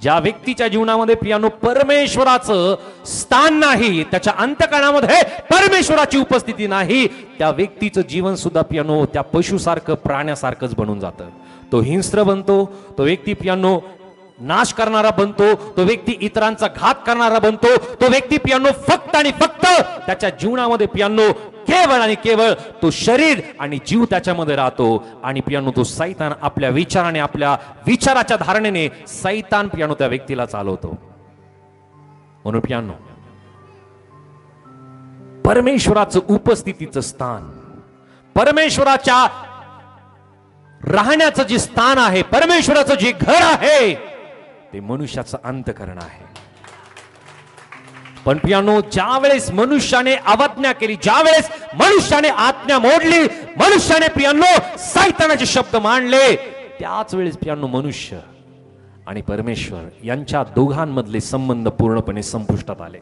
ज्या व्यक्तीच्या जीवनामध्ये प्रियांनो परमेश्वराचं स्थान नाही, त्याच्या अंतःकरणामध्ये परमेश्वराची उपस्थिती नाही, त्या व्यक्तीचं जीवन सुद्धा प्रियांनो त्या पशुसारखं, प्राण्यासारखंच बनून जातं. तो हिंस्र बनतो, तो व्यक्ती प्रियांनो नाश करणारा बनतो, तो व्यक्ती इतरांचा घात करणारा बनतो, तो व्यक्ती प्रियांनो फक्त आणि फक्त त्याच्या जीवनामध्ये प्रियांनो केवळ आणि केवळ तो शरीर आणि जीव त्याच्यामध्ये राहतो. आणि प्रियांनो तो सैतान आपल्या विचाराने, आपल्या विचाराच्या धारणेने सैतान प्रियांनो त्या व्यक्तीला चालवतो. म्हणून प्रियांनो परमेश्वराचं उपस्थितीचं स्थान, परमेश्वराच्या राहण्याचं जे स्थान आहे, परमेश्वराचं जे घर आहे, ते मनुष्याचं अंतःकरण आहे. पण प्रियानो, ज्या वेळेस मनुष्याने अवज्ञा केली, ज्या वेळेस मनुष्याने आज्ञा मोडली, मनुष्याने प्रियानो सैतानाचे शब्द मांडले, त्याच वेळेस प्रियानो मनुष्य आणि परमेश्वर यांच्या दोघांमधले संबंध पूर्णपणे संपुष्टात आले.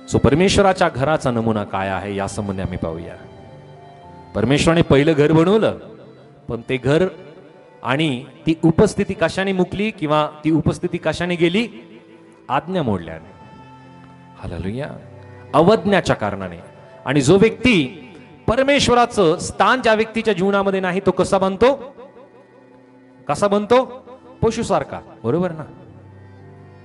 सो परमेश्वराच्या घराचा नमुना काय आहे या संबंधी आम्ही पाहूया. परमेश्वराने पहिलं घर बनवलं, पण ते घर आणि ती उपस्थिती कशाने मुकली किंवा ती उपस्थिती कशाने गेली? आज्ञा मोडल्याने. हालेलुया. अवज्ञाच्या कारणाने. आणि जो व्यक्ती परमेश्वराचं स्थान ज्या व्यक्तीच्या जीवनामध्ये नाही, तो कसा बनतो? कसा बनतो? पशुसारखा. बरोबर ना?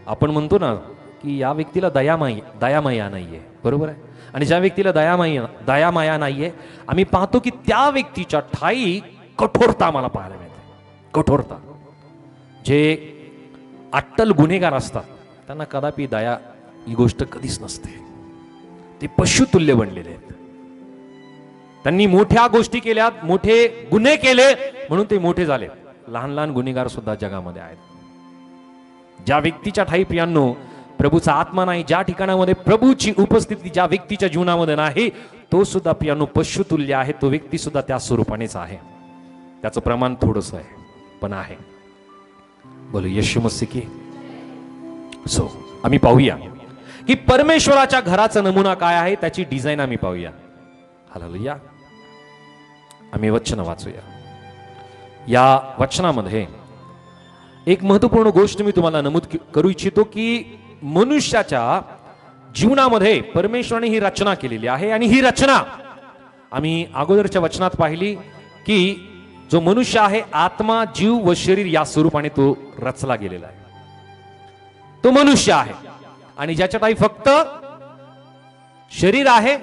आपण म्हणतो ना की या व्यक्तीला दयामाया नाहीये. बरोबर आहे. आणि ज्या व्यक्तीला दयामाया नाहीये, आम्ही पाहतो की त्या व्यक्तीच्या ठाई कठोरता आम्हाला पाहायला मिळते. कठोरता. जे अट्टल गुन्हेगार असतात त्यांना कदापि दया ही गोष्ट कधीच नसते. ते पशुतुल्य बनलेले आहेत. त्यांनी मोठ्या गोष्टी केल्या, मोठे गुन्हे केले म्हणून ते मोठे झाले. लहान लहान गुन्हेगार सुद्धा जगामध्ये आहेत. ज्या व्यक्तीच्या ठाई प्रियांनो प्रभूचा आत्मा नाही, ज्या ठिकाणामध्ये प्रभूची उपस्थिती ज्या व्यक्तीच्या जीवनामध्ये नाही, तो सुद्धा प्रियांनो पशुतुल्य आहे. तो व्यक्ती सुद्धा त्या स्वरूपानेच आहे. त्याचं प्रमाण थोडंसं आहे, पण आहे. बोलो येशू मसीह की. सो आम्ही पाहूया की परमेश्वराच्या घराचा नमुना काय आहे, त्याची डिझाईन आम्ही पाहूया. हालेलुया. आम्ही वचन वाचूया. या वचनामध्ये एक महत्वपूर्ण गोष्ट मी तुम्हाला नमूद करू इच्छितो की मनुष्याच्या जीवनामध्ये परमेश्वराने ही रचना केलेली आहे. आणि ही रचना आम्ही अगोदरच्या वचनात पाहिली की जो मनुष्य आहे, आत्मा, जीव व शरीर या स्वरूपाने तो रचला गेलेला आहे. तो मनुष्य आहे. आणि ज्याच्यात आई फक्त शरीर आहे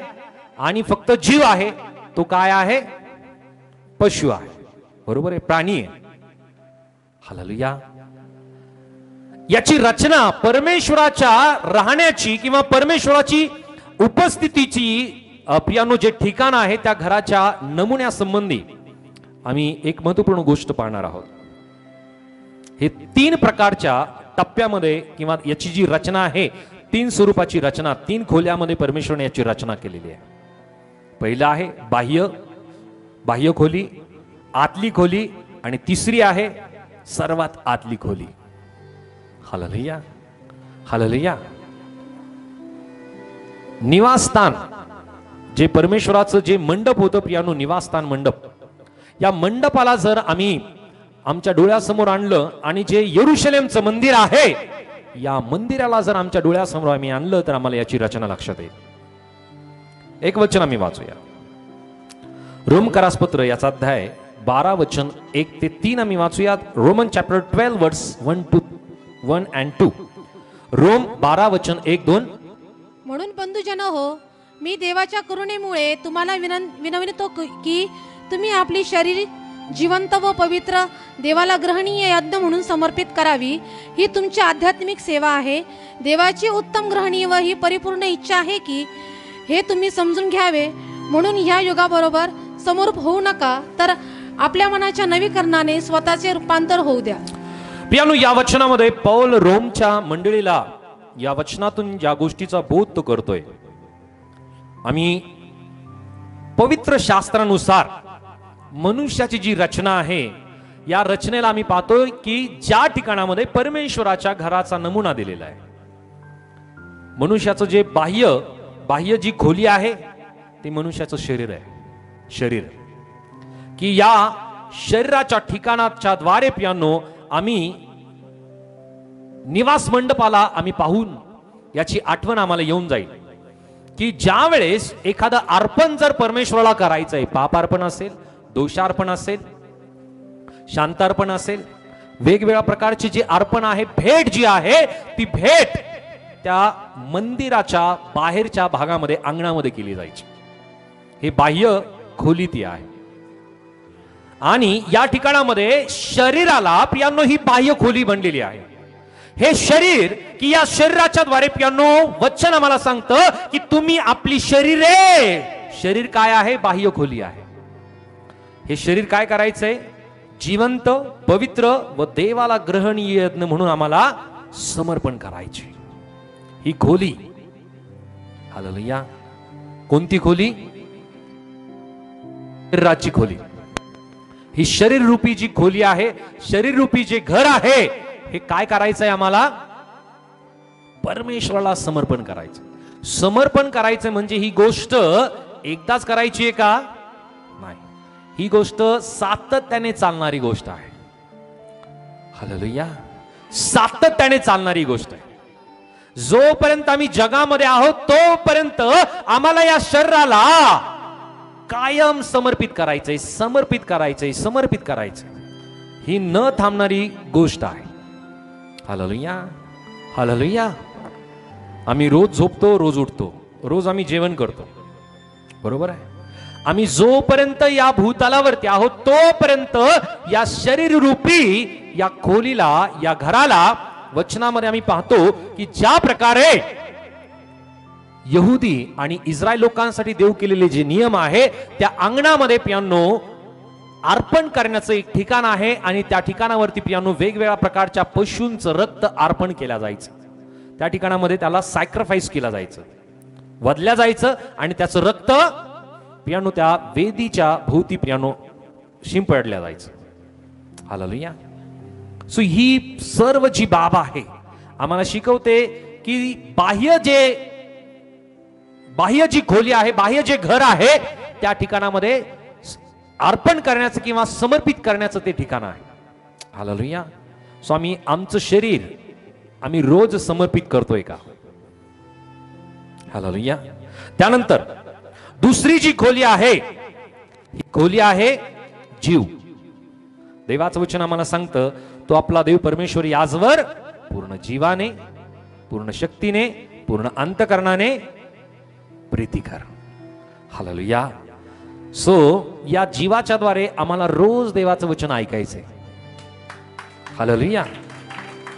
आणि फक्त जीव आहे, तो काय आहे? पशु आहे. बरोबर आहे, प्राणी आहे. हालेलुया. याची रचना परमेश्वराच्या राहण्याची किंवा परमेश्वराची उपस्थितीची प्रियांनो जे ठिकाण आहे त्या घराच्या नमुन्यासंबंधी आम्ही एक महत्वपूर्ण गोष्ट पाहणार आहोत. हे 3 प्रकारच्या टप्प्यामध्ये किंवा याची जी रचना आहे, 3 स्वरूपाची रचना, 3 खोल्यामध्ये परमेश्वराने याची रचना केलेली आहे. पहिला आहे बाह्य खोली, आतली खोली, आणि तिसरी आहे सर्वात आतली खोली. हालेलुया. हालेलुया. निवासस्थान जे परमेश्वराचं जे मंडप होतं प्रियानो, निवासस्थान मंडप, या मंडपाला जर आम्ही आमच्या डोळ्यासमोर आणलं आणि जे यरुशलेमचं मंदिर आहे, या मंदिराला जर आमच्या डोळ्यासमोर आम्ही आणलं तर आम्हाला याची रचना लक्षात येईल. एक वचन आम्ही वाचूया. रोमकरासपत्र याचा अध्याय 12 वचन 1 ते 3 आम्ही वाचूयात. रोमन चॅप्टर 12 वर्स 1 and 2. रोम 12 वचन 1-2. म्हणून बंधुजन हो, मी देवाच्या करुणेमुळे तुम्हाला विनवितो की तुम्ही आपली शरीर जिवंत व पवित्र देवाला ग्रहणीय यज्ञ म्हणून समर्पित करावी. ही तुमची आध्यात्मिक सेवा आहे. देवाची उत्तम ग्रहणीय व ही परिपूर्ण इच्छा आहे की हे तुम्ही समजून घ्यावे. म्हणून ह्या युगाबरोबर समरूप होऊ नका, तर आपल्या मनाच्या नवीकरणाने स्वतःचे रूपांतर होऊ द्या. प्रियानो, या वचनामध्ये पौल रोमच्या मंडळीला या वचनातून ज्या गोष्टीचा बोध तो करतोय, आम्ही पवित्र शास्त्रानुसार मनुष्याची जी रचना आहे, या रचनेला आम्ही पाहतोय की ज्या ठिकाणामध्ये परमेश्वराच्या घराचा नमुना दिलेला आहे. मनुष्याचं जे बाह्य जी खोली आहे ते मनुष्याचं शरीर आहे. शरीर की या शरीराच्या ठिकाणाच्या द्वारे प्रियांनो आम्ही निवास मंडपाला आम्ही पाहून याची आठवण आम्हाला येऊन जाईल की ज्या वेळेस एखादं अर्पण जर परमेश्वराला करायचंय, पापार्पण असेल, दोषार्पण असेल, शांतार्पण असेल, वेगवेगळ्या प्रकारची जी अर्पण आहे, भेट जी आहे, ती भेट त्या मंदिराच्या बाहेरच्या भागामध्ये, अंगणामध्ये केली जायची. हे बाह्य खोली ती आहे. आणि या ठिकाणामध्ये शरीराला प्रियांनो ही बाह्य खोली बनलेली आहे. हे शरीर की या शरीराच्या द्वारे प्रियांनो वचन आम्हाला सांगतं की तुम्ही आपली शरीर काय आहे? बाह्य खोली आहे. हे शरीर काय करायचंय? जिवंत, पवित्र व देवाला ग्रहणीय यज्ञ म्हणून आम्हाला समर्पण करायचे. ही खोली, हालेलुया. कोणती खोली? शरीराची खोली. ही शरीर रूपी जी खोली आहे, शरीर रूपी जे घर आहे, हे काय करायचंय आम्हाला? परमेश्वराला समर्पण करायचं. समर्पण करायचं म्हणजे ही गोष्ट एकदाच करायची आहे का? नाही. ही गोष्ट सातत्याने चालणारी गोष्ट आहे. हालेलुया. सातत्याने चालणारी गोष्ट आहे. जोपर्यंत आम्ही जगामध्ये आहोत तोपर्यंत आम्हाला या शरीराला कायम समर्पित करायचंय, समर्पित करायचंय, समर्पित करायचंय. ही न थांबणारी गोष्ट आहे. Hallelujah, hallelujah. आम्ही रोज झोपतो, रोज उठतो, रोज आम्ही जेवण करतो, बरोबर आहे. आम्ही जोपर्यंत या भूतलावरती आहोत तोपर्यंत या शरीर रूपी या खोलीला, या घराला, वचनामध्ये आम्ही पाहतो की ज्या प्रकारे यहुदी आणि इस्रायल लोकांसाठी देव केलेले जे नियम आहे, त्या अंगणामध्ये पियानो अर्पण करण्याचं एक ठिकाण आहे आणि त्या ठिकाणावरती पियानो वेगवेगळ्या प्रकारच्या पशूंचं रक्त अर्पण केलं जायचं. त्या ठिकाणामध्ये त्याला सॅक्रिफाईस केलं जायचं, वधल्या जायचं आणि त्याचं रक्त पियानो त्या वेदीच्या भोवती पियानो शिंपडल्या जायचं. हालेलुया. सो ही सर्व जी बाब आहे आम्हाला शिकवते की बाह्य जी खोली आहे, बाह्य जे घर आहे, त्या ठिकाणामध्ये अर्पण करण्याचं किंवा समर्पित करण्याचं ते ठिकाण आहे. हालेलुया. सो आम्ही आमचं शरीर आम्ही रोज समर्पित करतोय का? हालेलुया. त्यानंतर दुसरी जी खोली आहे, ही खोली आहे जीव. देवाचं वचन आम्हाला सांगतं, तो आपला देव परमेश्वर याजवर पूर्ण जीवाने, पूर्ण शक्तीने, पूर्ण अंतकरणाने प्रीती कर. हालेलुया. सो या जीवाच्या द्वारे आम्हाला रोज देवाचं वचन ऐकायचंय. हालेलुया.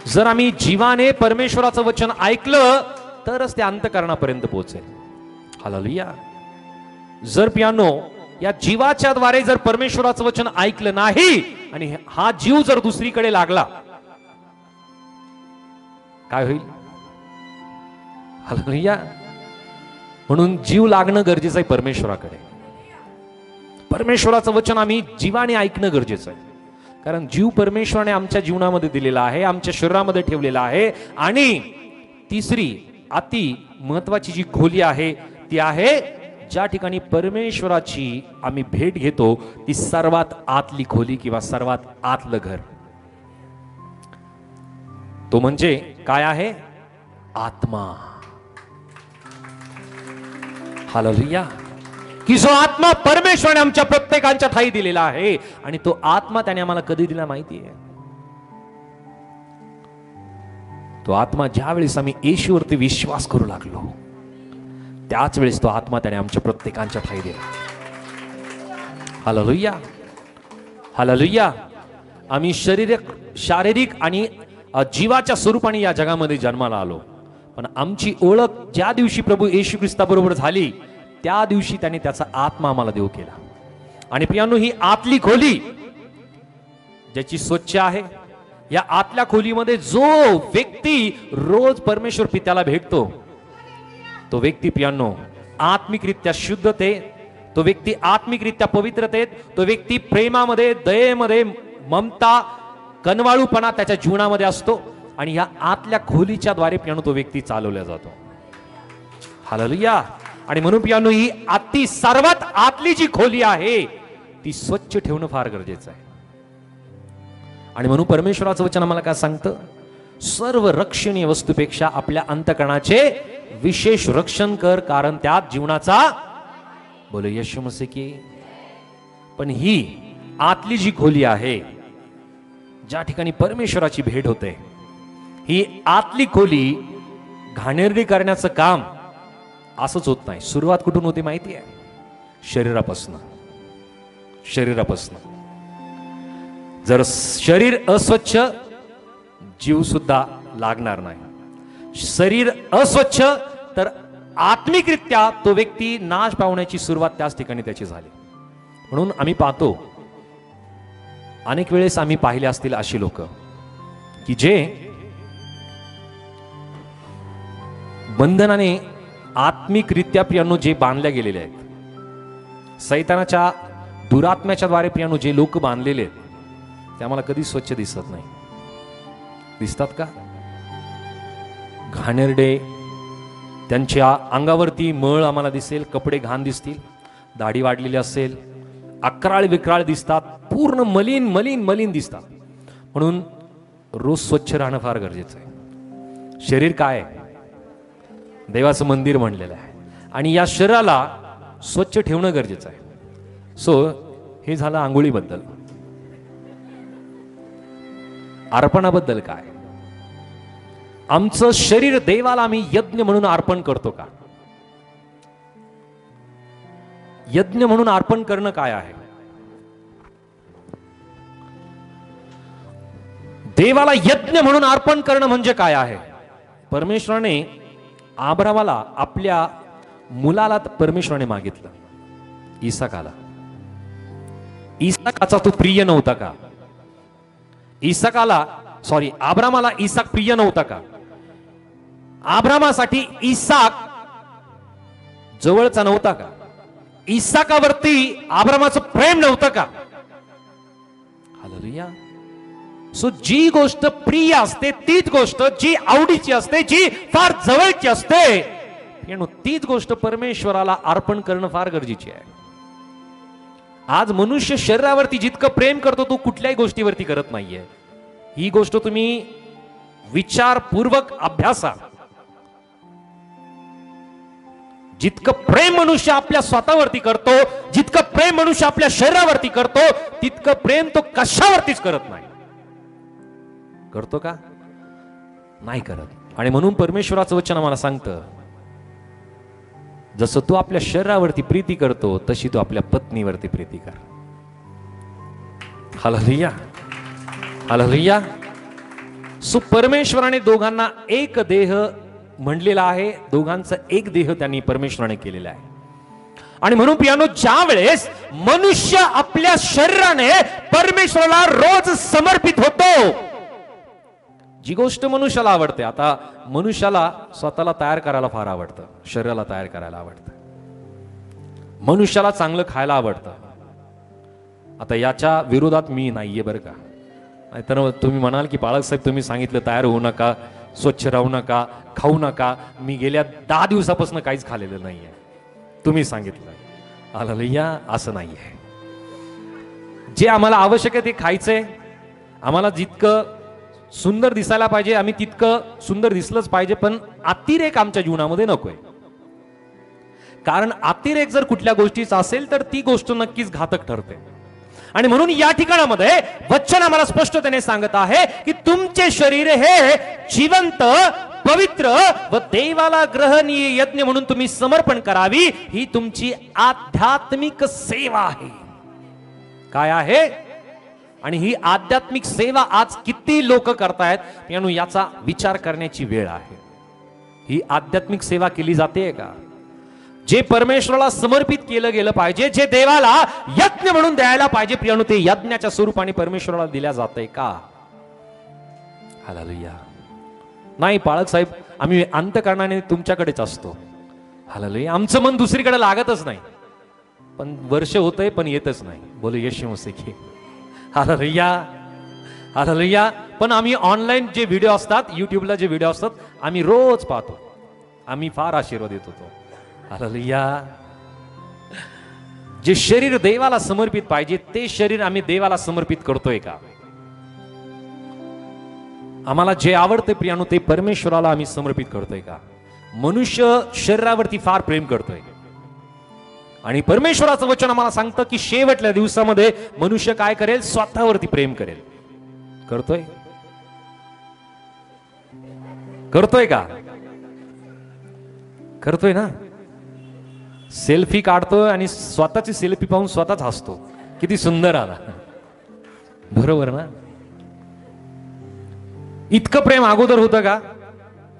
जर आम्ही जीवाने परमेश्वराचं वचन ऐकलं तरच ते अंतकरणापर्यंत पोहोचेल. हालेलुया. जर पियानो या जीवाच्या द्वारे जर परमेश्वराचं वचन ऐकलं नाही आणि हा जीव जर दुसरीकडे लागला, काय होईल? हालेलुया. म्हणून जीव लागणं गरजेचं आहे परमेश्वराकडे. परमेश्वराचं वचन आम्ही जीवाने ऐकणं गरजेचं आहे. कारण जीव परमेश्वराने आमच्या जीवनामध्ये दिलेला आहे, आमच्या शरीरामध्ये ठेवलेला आहे. आणि तिसरी अति महत्वाची जी खोली आहे ती आहे ज्या ठिकाणी परमेश्वराची आम्ही भेट घेतो, ती सर्वात आतली खोली किंवा सर्वात आतलं घर. तो म्हणजे काय आहे? आत्मा. हालेलुया. की जो आत्मा परमेश्वराने आमच्या प्रत्येकांच्या ठाई दिलेला आहे. आणि तो आत्मा त्याने आम्हाला कधी दिला माहिती आहे? तो आत्मा ज्या वेळेस आम्ही येशूवरती विश्वास करू लागलो, त्याच वेळेस तो आत्मा त्याने आमच्या प्रत्येकांच्या ठाई दिला. Hallelujah, hallelujah. आम्ही शारीरिक आणि जीवाच्या स्वरूपाने या जगामध्ये जन्माला आलो, पण आमची ओळख ज्या दिवशी प्रभू येशू ख्रिस्ताबरोबर झाली, त्या दिवशी त्याने त्याचा आत्मा आम्हाला देव केला. आणि पियानो ही आतली खोली ज्याची स्वच्छ आहे, या आतल्या खोलीमध्ये जो व्यक्ती रोज परमेश्वर पित्याला भेटतो, तो व्यक्ती पियानो आत्मिकरित्या शुद्धते, तो व्यक्ती आत्मिकरित्या पवित्रतेत, तो व्यक्ती प्रेमामध्ये, दयेमध्ये, ममता, कनवाळूपणा त्याच्या जीवनामध्ये असतो. आणि या आतल्या खोलीच्या द्वारे पियानो तो व्यक्ती चालवला जातो. हालेलुया. आणि म्हणून पियानो ही सर्वात आतली जी खोली आहे ती स्वच्छ ठेवणं फार गरजेचं आहे. आणि म्हणून परमेश्वराचं वचन आम्हाला काय सांगतं? सर्व रक्षणीय वस्तूपेक्षा आपल्या अंतकरणाचे विशेष रक्षण कर, कारण त्यात जीवनाचा बोले येशू मसीह की. पण ही आतली जी खोली आहे ज्या ठिकाणी परमेश्वराची भेट होते, ही आतली खोली घाणेरडी करण्याचं काम असंच होत नाही. सुरुवात कुठून होते माहिती आहे? शरीरापासून. शरीरापासून. जर शरीर अस्वच्छ, जीव सुद्धा लागणार नाही. शरीर अस्वच्छ तर आत्मिकरित्या तो व्यक्ती नाश पावण्याची सुरुवात त्याच ठिकाणी त्याची झाली. म्हणून आम्ही पाहतो अनेक वेळेस आम्ही पाहिले असतील अशी लोक की जे बंधनाने आत्मिकरित्या प्रियानो जे बांधल्या गेलेले आहेत, सैतानाच्या दुरात्म्याच्या द्वारे प्रियानो जे लोक बांधलेले आहेत ते आम्हाला कधी स्वच्छ दिसत नाही. दिसतात का? घाणेरडे, त्यांच्या अंगावरती मळ आम्हाला दिसेल, कपडे घाण दिसतील, दाढी वाढलेली असेल, अकराळ विक्राळ दिसतात, पूर्ण मलिन मलिन मलिन दिसतात. म्हणून रोज स्वच्छ राहणं फार गरजेचं आहे. शरीर काय आहे? देवाचं मंदिर म्हणलेलं आहे आणि या शरीराला स्वच्छ ठेवणं गरजेचं आहे. सो हे झालं आंघोळीबद्दल. अर्पणाबद्दल काय? आमचं शरीर देवाला आम्ही यज्ञ म्हणून अर्पण करतो का? यज्ञ म्हणून अर्पण करणं काय आहे? देवाला यज्ञ म्हणून अर्पण करणं म्हणजे काय आहे? परमेश्वराने अब्रामाला आपल्या मुलाला परमेश्वराने मागितलं, इसाकाला. इसाकाचा तो प्रिय नव्हता का? अब्रामाला इसाक प्रिय नव्हता का? अब्रामासाठी इसाक जवळचा नव्हता का? इसाकावरती अब्रामाचं प्रेम नव्हतं का? हालेलुया. सो जी गोष्ट प्रिय असते, तीच गोष्ट जी आवडीची असते, जी फार जवळची असते, तीच गोष्ट परमेश्वराला अर्पण करणं फार गरजेची आहे. आज मनुष्य शरीरावरती जितकं प्रेम करतो तो कुठल्याही गोष्टीवरती करत नाहीये. ही गोष्ट तुम्ही विचारपूर्वक अभ्यासा. जितकं प्रेम मनुष्य आपल्या स्वतःवरती करतो, जितकं प्रेम मनुष्य आपल्या शरीरावरती करतो, तितकं प्रेम तो कशावरतीच करत नाही. करतो का? नाही करत. आणि म्हणून परमेश्वराचं वचन आम्हाला सांगतं, जसं तू आपल्या शरीरावरती प्रीती करतो तशी तू आपल्या पत्नीवरती प्रीती कर. Hallelujah, hallelujah. सो परमेश्वराने दोघांना एक देह म्हणलेला आहे, दोघांचा एक देह त्यांनी परमेश्वराने केलेला आहे. आणि म्हणून प्रियानो, ज्या वेळेस मनुष्य आपल्या शरीराने परमेश्वराला रोज समर्पित होतो, जी गोष्ट मनुष्याला आवडते, आता मनुष्याला स्वतःला तयार करायला फार आवडतं, शरीराला तयार करायला आवडतं, मनुष्याला चांगलं खायला आवडतं. आता याच्या विरोधात मी नाहीये बरं का. नाहीतर तुम्ही म्हणाल की बाळक साहेब तुम्ही सांगितलं तयार होऊ नका, स्वच्छ राहू नका, खाऊ नका. मी गेल्या 10 दिवसापासून काहीच खाल्लेलं नाहीये, तुम्ही सांगितलं. हालेलुया. असं नाहीये. जे आम्हाला आवश्यक आहे ते खायचंय. आम्हाला जितकं सुंदर दिसायला पाहिजे आम्ही तितकं सुंदर दिसलंच पाहिजे, पण अतिरेक आमच्या जीवनामध्ये नकोय. कारण अतिरेक जर कुठल्या गोष्टीचा असेल तर ती गोष्ट नक्कीच घातक ठरते. आणि म्हणून या ठिकाणामध्ये वचन आम्हाला स्पष्टतेने सांगत आहे की तुमचे शरीर हे जिवंत, पवित्र व देवाला ग्रहणीय यज्ञ म्हणून तुम्ही समर्पण करावी, ही तुमची आध्यात्मिक सेवा आहे. काय आहे? आणि ही आध्यात्मिक सेवा आज किती लोक करतायत याचा विचार करण्याची वेळ आहे. ही आध्यात्मिक सेवा केली जाते का? जे परमेश्वराला समर्पित केलं गेलं पाहिजे, जे देवाला यज्ञ म्हणून द्यायला पाहिजे प्रियानो, ते यज्ञाच्या स्वरूपाने परमेश्वराला दिल्या जातंय का? हालेलुया. नाही पाळक साहेब, आम्ही अंतःकरणाने तुमच्याकडेच असतो. हालेलुया. आमचं मन दुसरीकडे लागतच नाही, पण वर्ष होतंय पण येतच नाही. बोलो येशू मसीह की. Hallelujah, hallelujah. पण आम्ही ऑनलाईन जे व्हिडिओ असतात, युट्यूबला जे व्हिडिओ असतात, आम्ही रोज पाहतो. आम्ही फार आशीर्वाद देत होतो. हालेलुया. जे शरीर देवाला समर्पित पाहिजे ते शरीर आम्ही देवाला समर्पित करतोय का? आम्हाला जे आवडते प्रियानो ते परमेश्वराला आम्ही समर्पित करतोय का? मनुष्य शरीरावरती फार प्रेम करतोय आणि परमेश्वराचं वचन आम्हाला सांगतं की शेवटल्या दिवसामध्ये मनुष्य काय करेल? स्वतःवरती प्रेम करेल. करतोय? करतोय का? करतोय ना? सेल्फी काढतोय आणि स्वतःची सेल्फी पाहून स्वतःच हसतो. किती सुंदर आला. बरोबर ना? इतकं प्रेम अगोदर होतं का?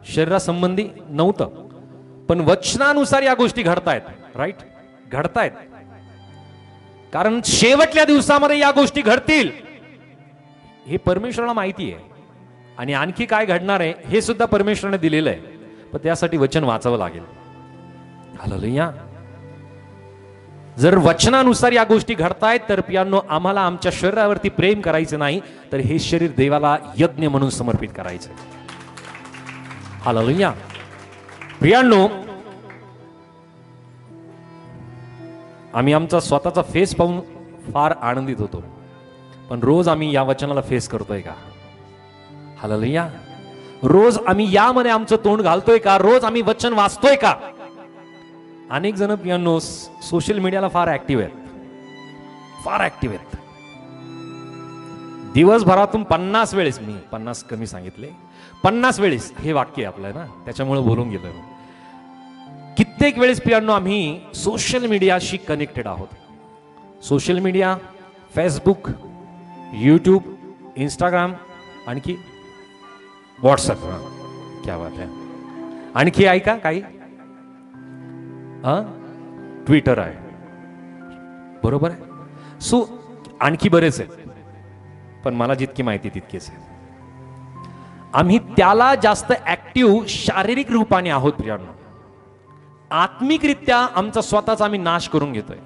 शरीरासंबंधी नव्हतं, पण वचनानुसार या गोष्टी घडतायत. राईट? घडतायत. कारण शेवटल्या दिवसामध्ये या गोष्टी घडतील. हे परमेश्वराला माहिती आहे आणि आणखी काय घडणार आहे हे सुद्धा परमेश्वराने दिलेलं आहे, पण त्यासाठी वचन वाचावं लागेल. हालेलुया. जर वचनानुसार या गोष्टी घडतायत तर प्रियांनो आम्हाला आमच्या शरीरावरती प्रेम करायचं नाही, तर हे शरीर देवाला यज्ञ म्हणून समर्पित करायचं. हालेलुया. प्रियांनो, आम्ही आमचा स्वतःचा फेस पाहून फार आनंदित होतो, पण रोज आम्ही या वचनाला फेस करतोय का? हालेलुया. रोज आम्ही यामध्ये आमचं तोंड घालतोय का? रोज आम्ही वचन वाचतोय का? अनेक जण पियानो सोशल मीडियाला फार ऍक्टिव्ह आहेत, फार ऍक्टिव्ह आहेत. दिवसभरातून 50 वेळेस, मी 50 कमी सांगितले, 50 वेळेस हे वाक्य आपलं ना, त्याच्यामुळे बोलून गेलो. कित्येक वेळेस पियानो आम्ही सोशल मीडियाशी कनेक्टेड आहोत. Social media, Facebook, YouTube, Instagram, आणखी व्हॉट्सअप. क्या बात आहे. आणखी आहे का काही? ट्विटर आहे, बरोबर आहे. सो आणखी बरेच आहेत, पण मला जितकी माहिती तितकेच आहे. आम्ही त्याला जास्त ऍक्टिव्ह शारीरिक रूपाने आहोत प्रियांनो. आत्मिकरित्या आमचा स्वतःचा आम्ही नाश करून घेतोय.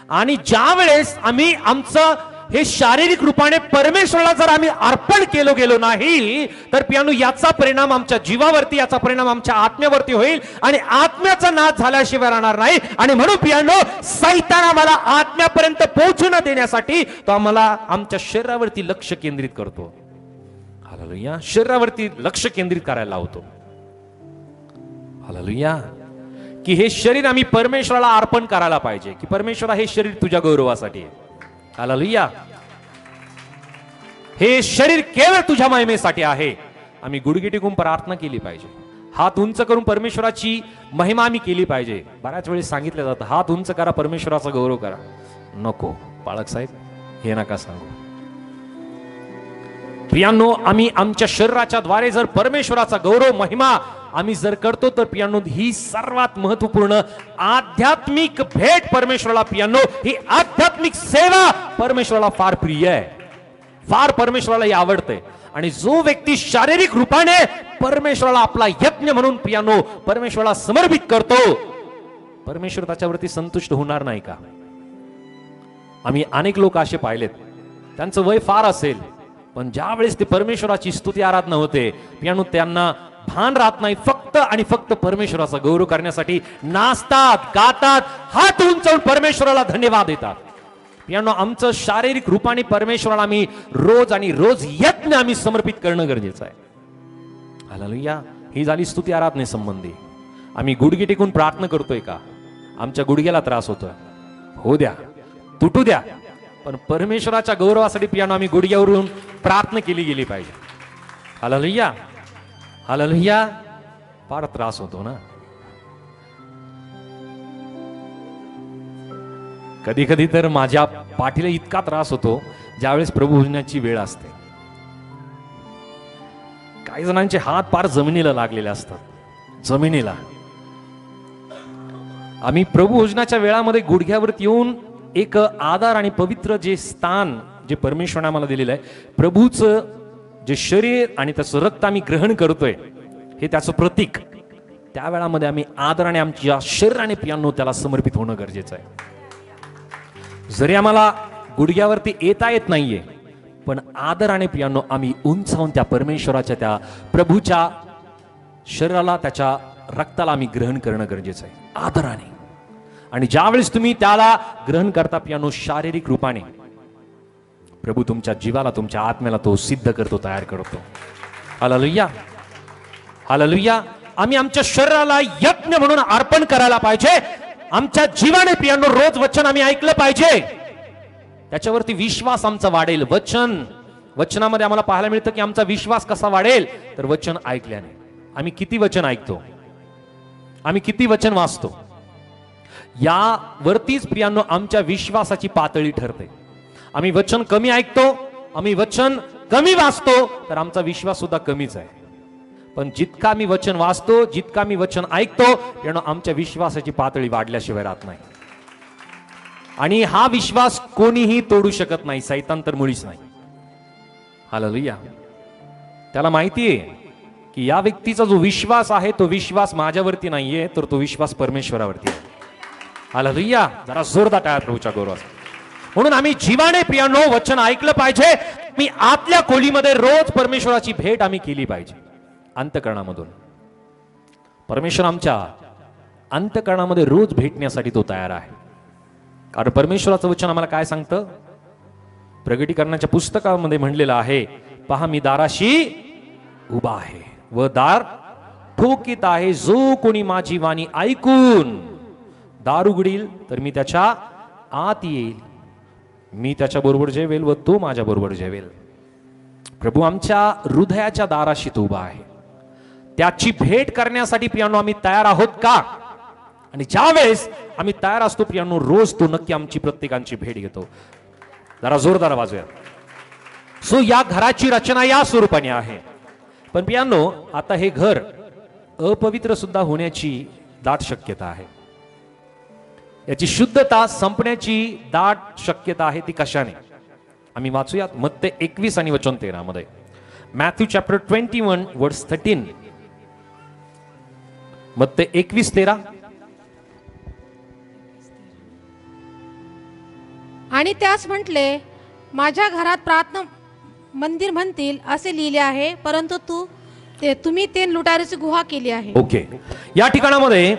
आणि ज्या वेळेस आम्ही आमचं हे शारीरिक रूपाने परमेश्वराला जर आम्ही अर्पण गेलो नाही, तर पियानो याचा परिणाम आमच्या जीवावरती, याचा परिणाम आमच्या आत्म्यावरती होईल आणि आत्म्याचा नाश झाल्याशिवाय राहणार नाही. आणि म्हणून पियानो सैतान आम्हाला आत्म्यापर्यंत पोहोचू न देण्यासाठी तो आम्हाला आमच्या शरीरावरती लक्ष केंद्रित करतो. हालेलुया. शरीरावरती लक्ष केंद्रित करायला लावतो. हालेलुया. की हे शरीर आम्ही परमेश्वराला अर्पण करायला पाहिजे, की परमेश्वरा हे शरीर तुझ्या गौरवासाठी आहे. हालेलुया. हे शरीर केवळ तुझ्या महिमेसाठी आहे. आम्ही गुडघे टेकून प्रार्थना केली पाहिजे, हात उंच करून परमेश्वराची महिमा आम्ही केली पाहिजे. बऱ्याच वेळेस सांगितलं जातं हात उंच करा, परमेश्वराचा गौरव करा. नको पाळक साहेब, हे नका सांगू. प्रियांनो, आम्ही आमच्या शरीराच्या द्वारे जर परमेश्वराचा गौरव, महिमा आम्ही जर करतो, तर पियानो ही सर्वात महत्वपूर्ण आध्यात्मिक भेट परमेश्वराला, पियानो ही आध्यात्मिक सेवा परमेश्वराला फार प्रिय आहे, फार परमेश्वराला आवडते. आणि जो व्यक्ती शारीरिक रूपाने परमेश्वराला आपला यज्ञ म्हणून पियानो परमेश्वराला समर्पित करतो, परमेश्वर त्याच्यावरती संतुष्ट होणार नाही का? आम्ही अनेक लोक असे पाहिलेत, त्यांचं वय फार असेल, पण ज्या वेळेस ते परमेश्वराची स्तुती आराधना होते पियानो त्यांना भान राहत नाही, फक्त आणि फक्त परमेश्वराचा गौरव करण्यासाठी नाचतात, गातात, हात उंचावून परमेश्वराला धन्यवाद देतात. पियानो आमचं शारीरिक रूपाने परमेश्वराला आम्ही रोज आणि रोज यज्ञ आम्ही समर्पित करणं गरजेचं आहे. हालेलुया. ही झाली स्तुती आराधने संबंधी. आम्ही गुडघे टेकून प्रार्थना करतोय का? आमच्या गुडघ्याला त्रास होतोय, हो द्या, तुटू द्या, पण परमेश्वराच्या गौरवासाठी पियानो आम्ही गुडघ्यावरून प्रार्थना केली गेली पाहिजे. हालेलुया. हालेलुया. फार त्रास होतो ना कधी कधी, तर माझ्या पाठीला इतका त्रास होतो ज्यावेळेस प्रभू भोजनाची वेळ असते. काही जणांचे हात पार जमिनीला लागलेले असतात, जमिनीला. आम्ही प्रभू भोजनाच्या वेळामध्ये गुडघ्यावरती येऊन एक आधार आणि पवित्र जे स्थान जे परमेश्वराने आम्हाला दिलेलं आहे, प्रभूचं जे शरीर आणि त्याचं रक्त आम्ही ग्रहण करतोय, हे त्याचं प्रतीक. त्या वेळामध्ये आम्ही आदराने आमच्या शरीराने पियानो त्याला समर्पित होणं गरजेचं आहे. जरी आम्हाला गुडघ्यावरती येता येत नाहीये, पण आदराने पियानो आम्ही उंचावून त्या परमेश्वराच्या, त्या प्रभूच्या शरीराला, त्याच्या रक्ताला आम्ही ग्रहण करणं गरजेचं आहे, आदराने. आणि ज्यावेळेस तुम्ही त्याला ग्रहण करता पियानो शारीरिक रूपाने, प्रभू तुमच्या जीवाला, तुमच्या आत्म्याला तो सिद्ध करतो, तयार करतो. हालेलुया. हालेलुया. आम्ही आमच्या शरीराला यज्ञ म्हणून अर्पण करायला पाहिजे. आमच्या जीवाने पियानो रोज वचन आम्ही ऐकलं पाहिजे, त्याच्यावरती विश्वास आमचा वाढेल. वचनामध्ये आम्हाला पाहायला मिळतं की आमचा विश्वास कसा वाढेल, तर वचन ऐकल्याने. आम्ही किती वचन ऐकतो, आम्ही किती वचन वाचतो, यावरतीच प्रियांनो आमच्या विश्वासाची पातळी ठरते. आम्ही वचन कमी ऐकतो, आम्ही वचन कमी वाचतो, तर आमचा विश्वास सुद्धा कमीच आहे. पण जितका मी वचन वाचतो, जितका मी वचन ऐकतो, त्यानं आमच्या विश्वासाची पातळी वाढल्याशिवाय राहत नाही. आणि हा विश्वास कोणीही तोडू शकत नाही, सैतान तर मुळीच नाही. हालेलुया. त्याला माहिती आहे की या व्यक्तीचा जो विश्वास आहे तो विश्वास माझ्यावरती नाहीये, तर तो विश्वास परमेश्वरावरती आहे. हालेलुया. जरा जोरदार टाळ्या प्रभूच्या गौरवासाठी. म्हणून आम्ही जीवाने प्रियानो वचन ऐकलं पाहिजे. मी आतल्या खोलीमध्ये रोज परमेश्वराची भेट आम्ही केली पाहिजे. अंतःकरणामधून परमेश्वर आमच्या अंतःकरणामध्ये रोज भेटण्यासाठी तो तयार आहे. कारण परमेश्वराचं वचन आम्हाला काय सांगतं? प्रगटीकरणाच्या पुस्तकामध्ये म्हणलेलं आहे, पहा मी दाराशी उभा आहे व दार ठोकीत आहे. जो कोणी माझी वाणी ऐकून दार उघडील तर मी त्याच्या आत येईल, मी त्याच्या बरोबर जेवेल व तो माझ्या बरोबर जेवेल. प्रभू आमच्या हृदयाच्या दाराशी तो उभा आहे. त्याची भेट करण्यासाठी प्रियानो आम्ही तयार आहोत का? आणि ज्या वेळेस आम्ही तयार असतो प्रियानो, रोज तो नक्की आमची प्रत्येकांची भेट घेतो. जरा जोरदार वाजूया. सो या घराची रचना या स्वरूपाने आहे. पण प्रियानो, आता हे घर अपवित्र सुद्धा होण्याची दाट शक्यता आहे. याची शुद्धता संपण्याची दाट शक्यता आहे. ती कशाने? आम्ही वाचूयात मत्ते 21 आणि वचन 13 मध्ये. मॅथ्यू चॅप्टर 21 वर्स 13. मत्ते 21:13. आणि त्यास म्हटले, माझ्या घरात प्रार्थना मंदिर म्हणतील असे लिहिले आहे, परंतु तुम्ही ते लुटारीची गुहा केली आहे. ओके. या ठिकाणामध्ये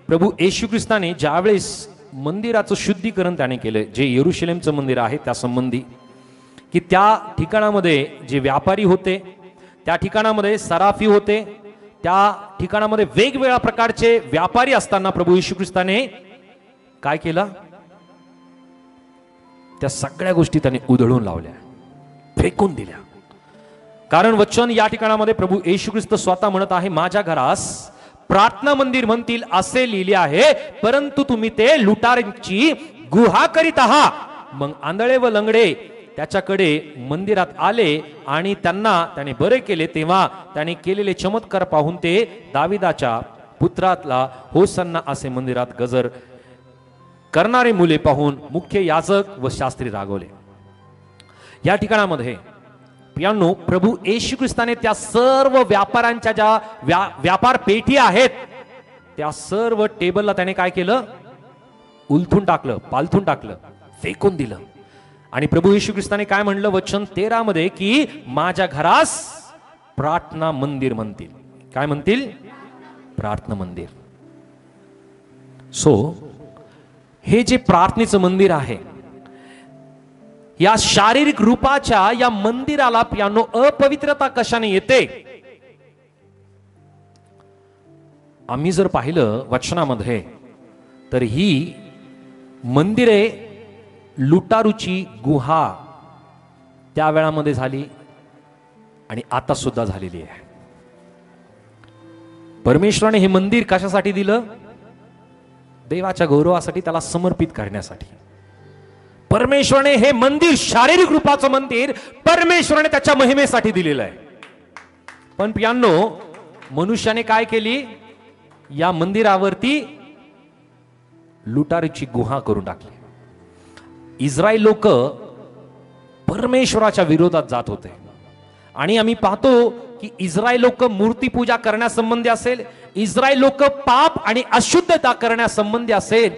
प्रभू येशू ख्रिस्ताने ज्यावेळेस मंदिराचं शुद्धीकरण त्याने केलं, जे यरुशलेमचं मंदिर आहे त्या संबंधी, की त्या ठिकाणामध्ये जे व्यापारी होते, त्या ठिकाणामध्ये सराफी होते, त्या ठिकाणामध्ये वेगवेगळ्या प्रकारचे व्यापारी असताना प्रभू येशू ख्रिस्ताने काय केलं? त्या सगळ्या गोष्टी त्याने उधळून लावल्या, फेकून दिल्या. कारण वचन या ठिकाणामध्ये प्रभू येशू ख्रिस्त स्वतः म्हणत आहे, माझ्या घरास प्रार्थना मंदिर म्हणतील असे लिहिले आहे, परंतु तुम्ही ते लुटारांची गुहा करीत आहात. मग आंधळे व लंगडे त्याच्याकडे मंदिरात आले आणि त्यांना त्याने बरे केले. तेव्हा त्याने केलेले चमत्कार पाहून ते दाविदाच्या पुत्रातला होसन्ना असे मंदिरात गजर करणारे मुले पाहून मुख्य याजक व शास्त्री रागवले. या ठिकाणामध्ये प्रियानो, प्रभू येशू ख्रिस्ताने त्या सर्व व्यापाऱ्यांच्या ज्या व्यापार पेटी आहेत त्या सर्व टेबलला त्याने काय केलं? उलथून टाकलं, पालथून टाकलं, फेकून दिलं. आणि प्रभू येशू ख्रिस्ताने काय म्हणलं वचन 13 मध्ये, की माझ्या घरास प्रार्थना मंदिर म्हणतील. काय म्हणतील? प्रार्थना मंदिर. सो हे जे प्रार्थनेचं मंदिर आहे, या शारीरिक रूपाच्या या मंदिराला प्रियानो अपवित्रता कशाने येते? आम्ही जर पाहिलं वचनामध्ये तर ही मंदिरे लुटारूची गुहा त्या वेळामध्ये झाली आणि आता सुद्धा झालेली आहे. परमेश्वराने हे मंदिर कशासाठी दिलं? देवाच्या गौरवासाठी, त्याला समर्पित करण्यासाठी. परमेश्वराने हे मंदिर, शारीरिक रूपाचं मंदिर, परमेश्वराने त्याच्या महिमेसाठी दिलेलं आहे. पण प्रियांनो, मनुष्याने काय केली? या मंदिरावरती लुटारीची गुहा करून टाकली. इस्रायल लोक परमेश्वराच्या विरोधात जात होते आणि आम्ही पाहतो की इस्रायल लोक मूर्तीपूजा करण्यासंबंधी असेल, इस्रायल लोक पाप आणि अशुद्धता करण्यासंबंधी असेल,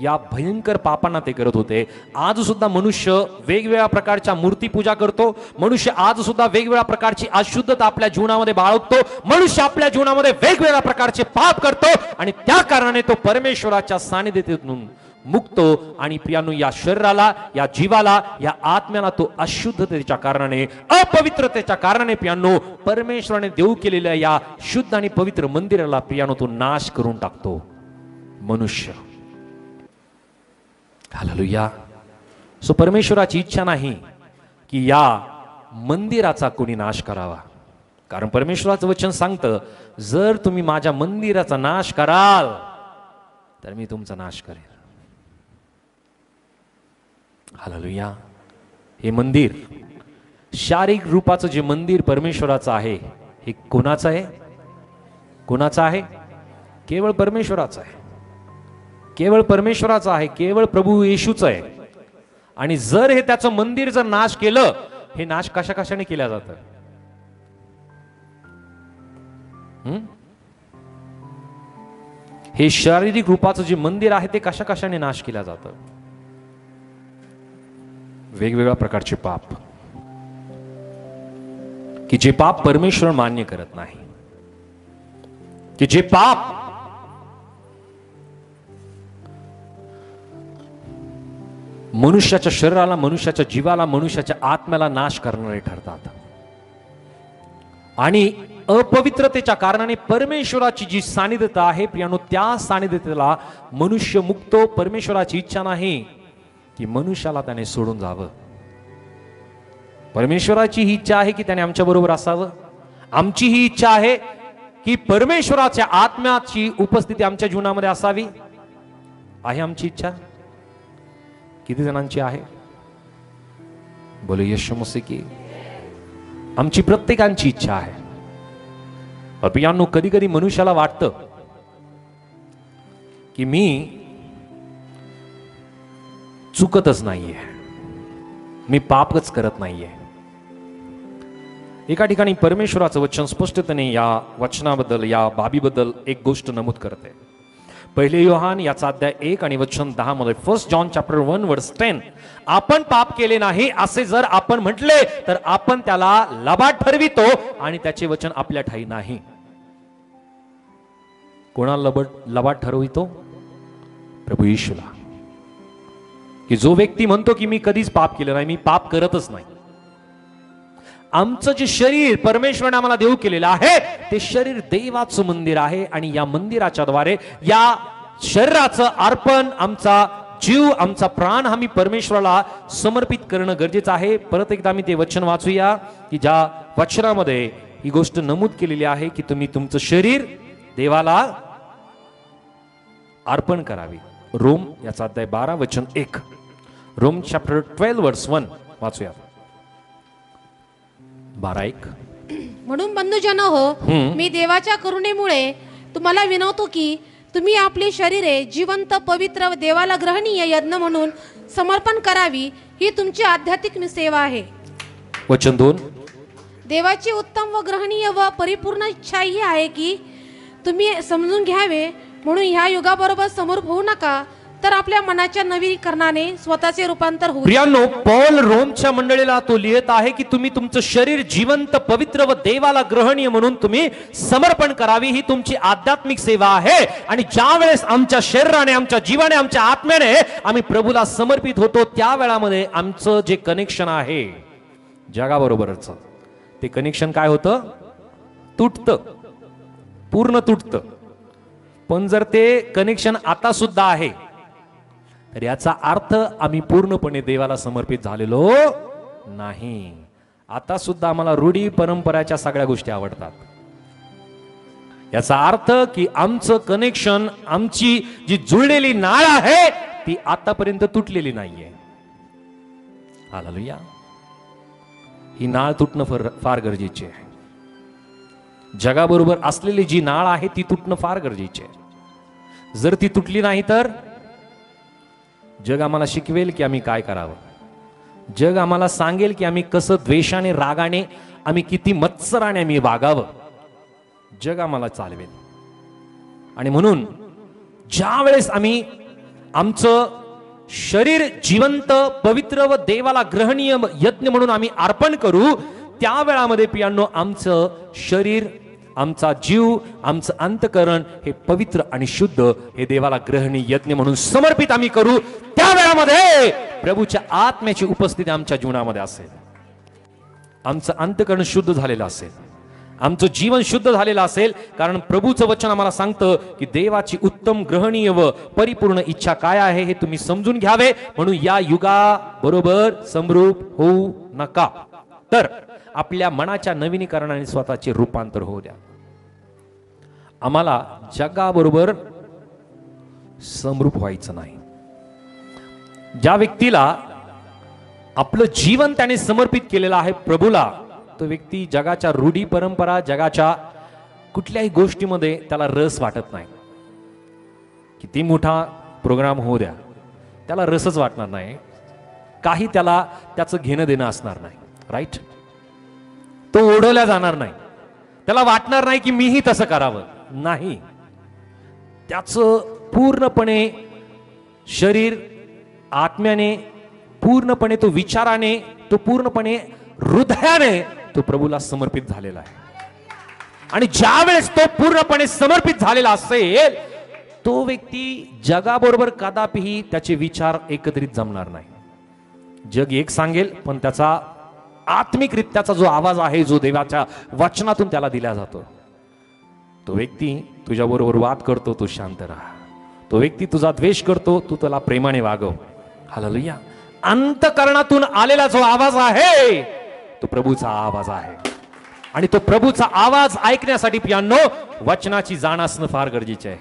या भयंकर पापांना ते करत होते. आज सुद्धा मनुष्य वेगवेगळ्या प्रकारच्या मूर्तीपूजा करतो. मनुष्य आज सुद्धा वेगवेगळ्या प्रकारची अशुद्धता आपल्या जीवनामध्ये बाळगतो. मनुष्य आपल्या जीवनामध्ये वेगवेगळ्या प्रकारचे पाप करतो आणि त्या कारणाने तो परमेश्वराच्या सानिध्यातून मुक्तो. आणि प्रियानो, या शरीराला, या जीवाला, या आत्म्याला तो अशुद्धतेच्या कारणाने, अपवित्रतेच्या कारणाने प्रियानो परमेश्वराने देऊ केलेल्या या शुद्ध आणि पवित्र मंदिराला प्रियानो तो नाश करून टाकतो मनुष्य. हालेलुया. सो परमेश्वराची इच्छा नाही की या मंदिराचा कोणी नाश करावा. कारण परमेश्वराचं वचन सांगतं, जर तुम्ही माझ्या मंदिराचा नाश कराल तर मी तुमचा नाश करेन. हालेलुया. हे मंदिर, शारीरिक रूपाचं जे मंदिर परमेश्वराचं आहे, हे कोणाचं आहे? कोणाचं आहे? केवळ परमेश्वराचं आहे. केवळ परमेश्वराचं आहे, केवळ प्रभू येशूचं आहे. आणि जर हे त्याचं मंदिर जर नाश केलं, हे नाश कशा कशाने केल्या जातं? हे शारीरिक रूपाचं जे मंदिर आहे ते कशा कशाने नाश केल्या जातं? वेगवेगळ्या प्रकारचे पाप, की जे पाप परमेश्वर मान्य करत नाही, की जे पाप मनुष्याच्या शरीराला, मनुष्याच्या जीवाला, मनुष्याच्या आत्म्याला नाश करणारे ठरतात. आणि अपवित्रतेच्या कारणाने परमेश्वराची जी सानिध्यता आहे प्रियानो, त्या सानिध्यतेला मनुष्य मुक्तो. परमेश्वराची इच्छा नाही की मनुष्याला त्याने सोडून जावं. परमेश्वराची ही इच्छा आहे की त्याने आमच्या बरोबर असावं. आमची ही इच्छा आहे की परमेश्वराच्या आत्म्याची उपस्थिती आमच्या जीवनामध्ये असावी. आहे आमची इच्छा? किती जणांची आहे? बोलो येशू मसीह की. आमची प्रत्येकांची इच्छा आहे. प्रियांनो, कधी कधी मनुष्याला वाटतं की मी चुकतच नाहीये, मी पापच करत नाहीये. एका ठिकाणी परमेश्वराचं वचन स्पष्टपणे या वचनाबद्दल, या बाबीबद्दल एक गोष्ट नमूद करते. पहिले योहान याचा अध्याय 1 आणि वचन 10 मध्ये, 1 जॉन चॅप्टर 1 वर्स 10, आपण पाप केले नाही असे जर आपण म्हटले तर आपण त्याला लबाड ठरवितो आणि त्याचे वचन आपल्या ठाई नाही. कोणाला लबाड ठरवितो? प्रभू येशूला. की जो व्यक्ती म्हणतो की मी कधीच पाप केलं नाही, मी पाप करतच नाही. आमचं जे शरीर परमेश्वराने आम्हाला देऊ केलेलं आहे ते शरीर देवाचं मंदिर आहे आणि या मंदिराच्या द्वारे या शरीराचं अर्पण, आमचा जीव, आमचा प्राण आम्ही परमेश्वराला समर्पित करणं गरजेचं आहे. परत एकदा मी ते वचन वाचूया की ज्या वचनामध्ये ही गोष्ट नमूद केलेली आहे की तुम्ही तुमचं शरीर देवाला अर्पण करावे. रोम याचा अध्याय 12 वचन 1. रोम चॅप्टर 12 वर्स 1 वाचूया. 12:1. म्हणून बंधुजन हो, मी देवाच्या करुणेमुळे तुम्हाला विनवतो की तुम्ही आपली शरीरे जिवंत, पवित्र व देवाला ग्रहणीय यज्ञ म्हणून समर्पण करावी. ही तुमची आध्यात्मिक सेवा आहे. वचन 2. देवाची उत्तम व ग्रहणीय व परिपूर्ण इच्छा ही आहे की तुम्ही समजून घ्यावे, म्हणून ह्या युगाबरोबर समोर होऊ नका, तर आपल्या मनाच्या नवीकरणाने स्वतःचे रूपांतर होऊ. प्रियांनो, पौल रोमच्या मंडळीला तो लिहित आहे की तुम्ही तुमचं शरीर जिवंत, पवित्र व देवाला ग्रहणीय म्हणून तुम्ही समर्पण करावी. ही तुमची आध्यात्मिक सेवा आहे. आणि ज्या वेळेस आमच्या शरीराने, आमच्या जीवाने, आमच्या आत्म्याने आम्ही प्रभूला समर्पित होतो, त्या वेळामध्ये आमचं जे कनेक्शन आहे जगाबरोबरच, ते कनेक्शन काय होतं? तुटतं, पूर्ण तुटतं. पण जर ते कनेक्शन आता सुद्धा आहे तर याचा अर्थ आम्ही पूर्णपणे देवाला समर्पित झालेलो नाही. आता सुद्धा आम्हाला रूढी परंपराच्या सगळ्या गोष्टी आवडतात. याचा अर्थ की आमचं कनेक्शन, आमची जी जुळलेली नाळ आहे ती आतापर्यंत तुटलेली नाहीये. हालेलुया. ही नाळ तुटणं फार गरजेची आहे. जगाबरोबर असलेली जी नाळ आहे ती तुटणं फार गरजेची आहे. जर ती तुटली नाही तर जग आम्हाला शिकवेल की आम्ही काय करावं. जग आम्हाला सांगेल की आम्ही कसं द्वेषाने, रागाने, आम्ही किती मत्सराने आम्ही वागावं. जग आम्हाला चालवेल. आणि म्हणून ज्या वेळेस आम्ही आमचं शरीर जिवंत, पवित्र व देवाला ग्रहणीय यज्ञ म्हणून आम्ही अर्पण करू, त्या वेळामध्ये प्रियांनो आमचं शरीर, आमचा जीव, आमचं अंतकरण हे पवित्र आणि शुद्ध, हे देवाला ग्रहणीय यज्ञ म्हणून समर्पित आम्ही करू. त्या वेळामध्ये प्रभूच्या आत्म्याची उपस्थिती आमच्या जीवनामध्ये असेल. आमचं अंतकरण शुद्ध झालेलं असेल, आमचं जीवन शुद्ध झालेलं असेल. कारण प्रभूचं वचन आम्हाला सांगतं की देवाची उत्तम, ग्रहणीय व परिपूर्ण इच्छा काय आहे हे तुम्ही समजून घ्यावे. म्हणून या युगाबरोबर समरूप होऊ नका, तर आपल्या मनाच्या नवीनीकरणाने स्वतःचे रूपांतर होऊ द्या. आम्हाला जगाबरोबर समरूप व्हायचं नाही. ज्या व्यक्तीला आपलं जीवन त्याने समर्पित केलेलं आहे प्रभूला, तो व्यक्ती जगाच्या रूढी परंपरा, जगाच्या कुठल्याही गोष्टीमध्ये त्याला रस वाटत नाही. किती मोठा प्रोग्राम होऊ द्या, त्याला रसच वाटणार नाही. काही त्याला त्याचं घेणं देणं असणार नाही. राईट. तो ओढवला जाणार नाही, त्याला वाटणार नाही की मीही तसं करावं. नाही, त्याचं पूर्णपणे शरीर आत्म्याने, पूर्णपणे तो विचाराने, तो पूर्णपणे हृदयाने तो प्रभूला समर्पित झालेला आहे. आणि ज्या वेळेस तो पूर्णपणे समर्पित झालेला असेल, तो व्यक्ती जगाबरोबर कदापिही त्याचे विचार एकत्रित जमणार नाही. जग एक सांगेल, पण त्याचा आत्मिकरित्याचा जो आवाज आहे, जो देवाच्या वचनातून त्याला दिला जातो, तो व्यक्ती तुझ्याबरोबर वाद करतो, तू शांत राहा. तो व्यक्ती तुझा द्वेष करतो, तू त्याला प्रेमाने वागव. हालेलुया. अंतकरणातून आलेला जो आवाज आहे तो प्रभूचा आवाज आहे. आणि तो प्रभूचा आवाज ऐकण्यासाठी प्रियांनो वचनाची जाण असणं फार गरजेचे आहे.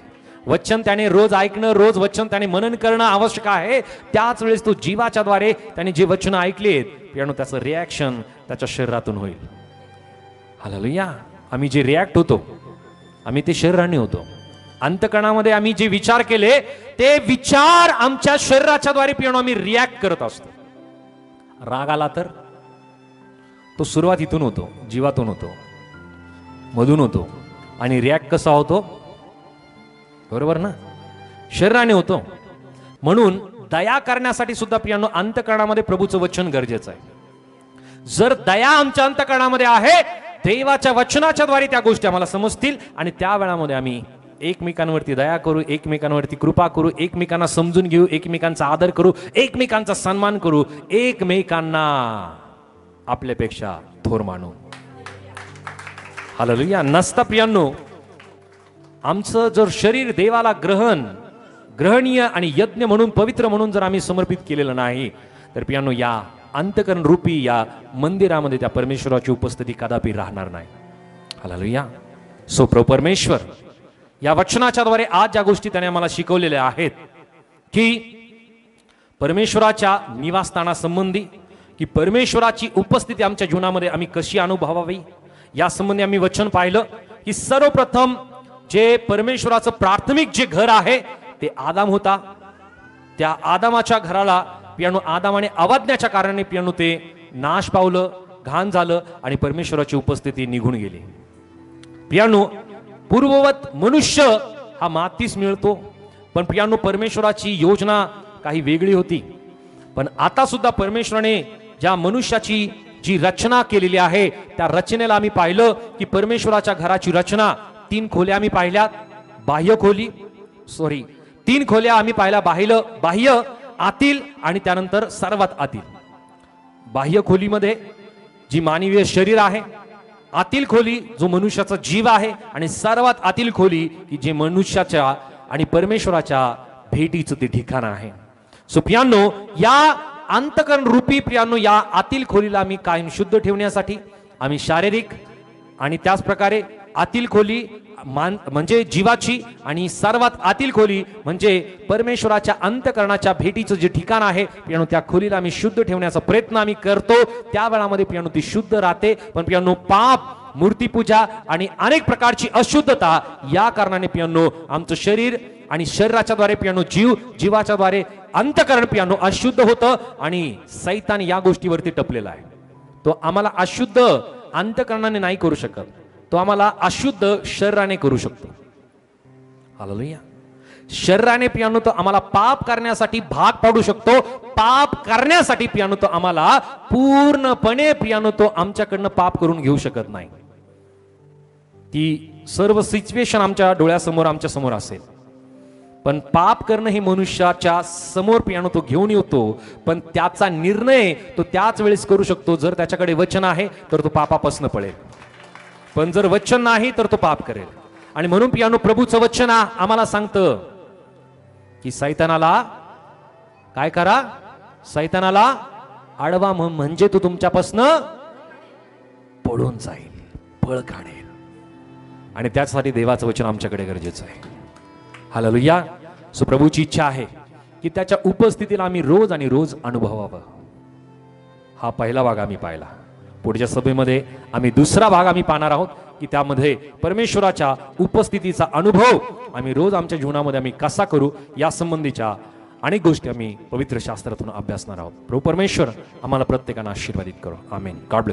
वचन त्याने रोज ऐकणं, रोज वचन त्याने मनन करणं आवश्यक आहे. त्याच वेळेस तो जीवाच्या द्वारे त्याने जे वचन ऐकलेत प्रियांनो, त्याचं रिॲक्शन त्याच्या शरीरातून होईल. हालेलुया. आम्ही जे रिॲक्ट होतो, आम्ही ते शरीराने होतो. अंतकरणामध्ये आम्ही जे विचार केले, ते विचार आमच्या शरीराच्या द्वारे प्रियांनो आम्ही रिॲक्ट करत असतो. राग आला तर तो सुरुवात इथून होतो, जीवातून होतो, मधून होतो. आणि रिॲक्ट कसा होतो? बरोबर ना, शरीराने होतो. म्हणून दया करण्यासाठी सुद्धा प्रियांनो अंतकरणामध्ये प्रभूचं वचन गरजेचं आहे. जर दया आमच्या अंतकरणामध्ये आहे, देवाच्या वचनाच्या द्वारे त्या गोष्टी आम्हाला समजतील आणि त्या वेळामध्ये आम्ही एकमेकांवरती दया करू, एकमेकांवरती कृपा करू, एकमेकांना समजून घेऊ, एकमेकांचा आदर करू, एकमेकांचा सन्मान करू, एकमेकांना आपल्यापेक्षा थोर मानू. हालेलुया. नसता प्रियांनो, आमचं जर शरीर देवाला ग्रहणीय आणि यज्ञ म्हणून, पवित्र म्हणून जर आम्ही समर्पित केलेलं नाही, तर प्रियांनो या अंतकरण रूपी या मंदिरामध्ये त्या परमेश्वराची उपस्थिती कदापि राहणार नाही. हालेलुया. सो प्रभू परमेश्वर या वचनाच्या द्वारे आज ज्या गोष्टी त्याने आम्हाला शिकवलेल्या आहेत की परमेश्वराच्या निवासस्थानासंबंधी, की परमेश्वराची उपस्थिती आमच्या जीवनामध्ये आम्ही कशी अनुभवावी, या संबंधी आम्ही वचन पाहिलं की सर्वप्रथम जे परमेश्वराचं प्राथमिक जे घर आहे ते आदाम होता. त्या आदामाच्या घराला प्रियांनो आदामाने अवज्ञाच्या कारणाने प्रियांनो ते नाश पावलं, घाण झालं आणि परमेश्वराची उपस्थिती निघून गेली. प्रियांनो पूर्ववत मनुष्य हा मातीस मिळतो, पण प्रियांनो परमेश्वराची योजना काही वेगळी होती. पण आता सुद्धा परमेश्वराने ज्या मनुष्याची जी रचना केलेली आहे त्या रचनेला आम्ही पाहिलं की परमेश्वराच्या घराची रचना 3 खोल्या आम्ही पाहिल्यात. तीन खोल्या आम्ही पाहिल्या, बाह्य, आतील आणि त्यानंतर सर्वात आतील. बाह्य खोलीमध्ये जी मानवीय शरीर आहे, आतील खोली जो मनुष्याचा जीव आहे आणि सर्वात आतील खोली की जे मनुष्याच्या आणि परमेश्वराच्या भेटीचं ते ठिकाण आहे. सो प्रियांनो या अंतकरण रूपी प्रियांनो या आतील खोलीला आम्ही कायम शुद्ध ठेवण्यासाठी आम्ही शारीरिक आणि त्याच प्रकारे आतील खोली म्हणजे जीवाची आणि सर्वात आतील खोली म्हणजे परमेश्वराच्या अंतकरणाच्या भेटीचं जे ठिकाण आहे प्रियांनो त्या खोलीला आम्ही शुद्ध ठेवण्याचा प्रयत्न आम्ही करतो. त्या वेळामध्ये प्रियांनो ती शुद्ध राहते. पण प्रियांनो पाप, मूर्तीपूजा आणि अनेक प्रकारची अशुद्धता या कारणाने प्रियांनो आमचं शरीर आणि शरीराच्या द्वारे प्रियांनो जीवाच्या द्वारे अंतकरण प्रियांनो अशुद्ध होतं आणि सैतान या गोष्टीवरती टपलेला आहे. तो आम्हाला अशुद्ध अंतकरणाने नाही करू शकत, तो आम्हाला अशुद्ध शरीराने करू शकतो. हालेलुया. शरीराने प्रियांनो तो आम्हाला पाप करण्यासाठी भाग पाडू शकतो. पाप करण्यासाठी प्रियांनो तो आम्हाला पूर्णपणे प्रियांनो तो आमच्याकडनं पाप करून घेऊ शकत नाही. ती सर्व सिच्युएशन आमच्या डोळ्यासमोर आमच्या समोर असेल, पण पाप करणं हे मनुष्याच्या समोर प्रियांनो तो घेऊन येतो. पण त्याचा निर्णय तो त्याच वेळेस करू शकतो. जर त्याच्याकडे वचन आहे तर तो पापापासून पळेल, पण जर वचन नाही तर तो पाप करेल. आणि म्हणून प्रियांनो प्रभूचं वचन आम्हाला सांगतं की सैतानाला काय करा, सैतानाला आडवा म्हणजे तो तुमच्यापासनं पळून जाईल, पळ काढेल. आणि त्यासाठी देवाचं वचन आमच्याकडे गरजेचं आहे. हालेलुया. सो प्रभूची इच्छा आहे की त्याच्या उपस्थितीला आम्ही रोज आणि रोज अनुभवावं. हा पहिला भाग आम्ही पाहिला. पुढच्या सभेमध्ये आम्ही दुसरा भाग आम्ही पाहणार आहोत की त्यामध्ये परमेश्वराच्या उपस्थितीचा अनुभव आम्ही रोज आमच्या जीवनामध्ये आम्ही कसा करू या संबंधीच्या अनेक गोष्टी आम्ही पवित्र शास्त्रातून अभ्यासणार आहोत. प्रभू परमेश्वर आम्हाला प्रत्येकांना आशीर्वादित करो. आमेन. God bless.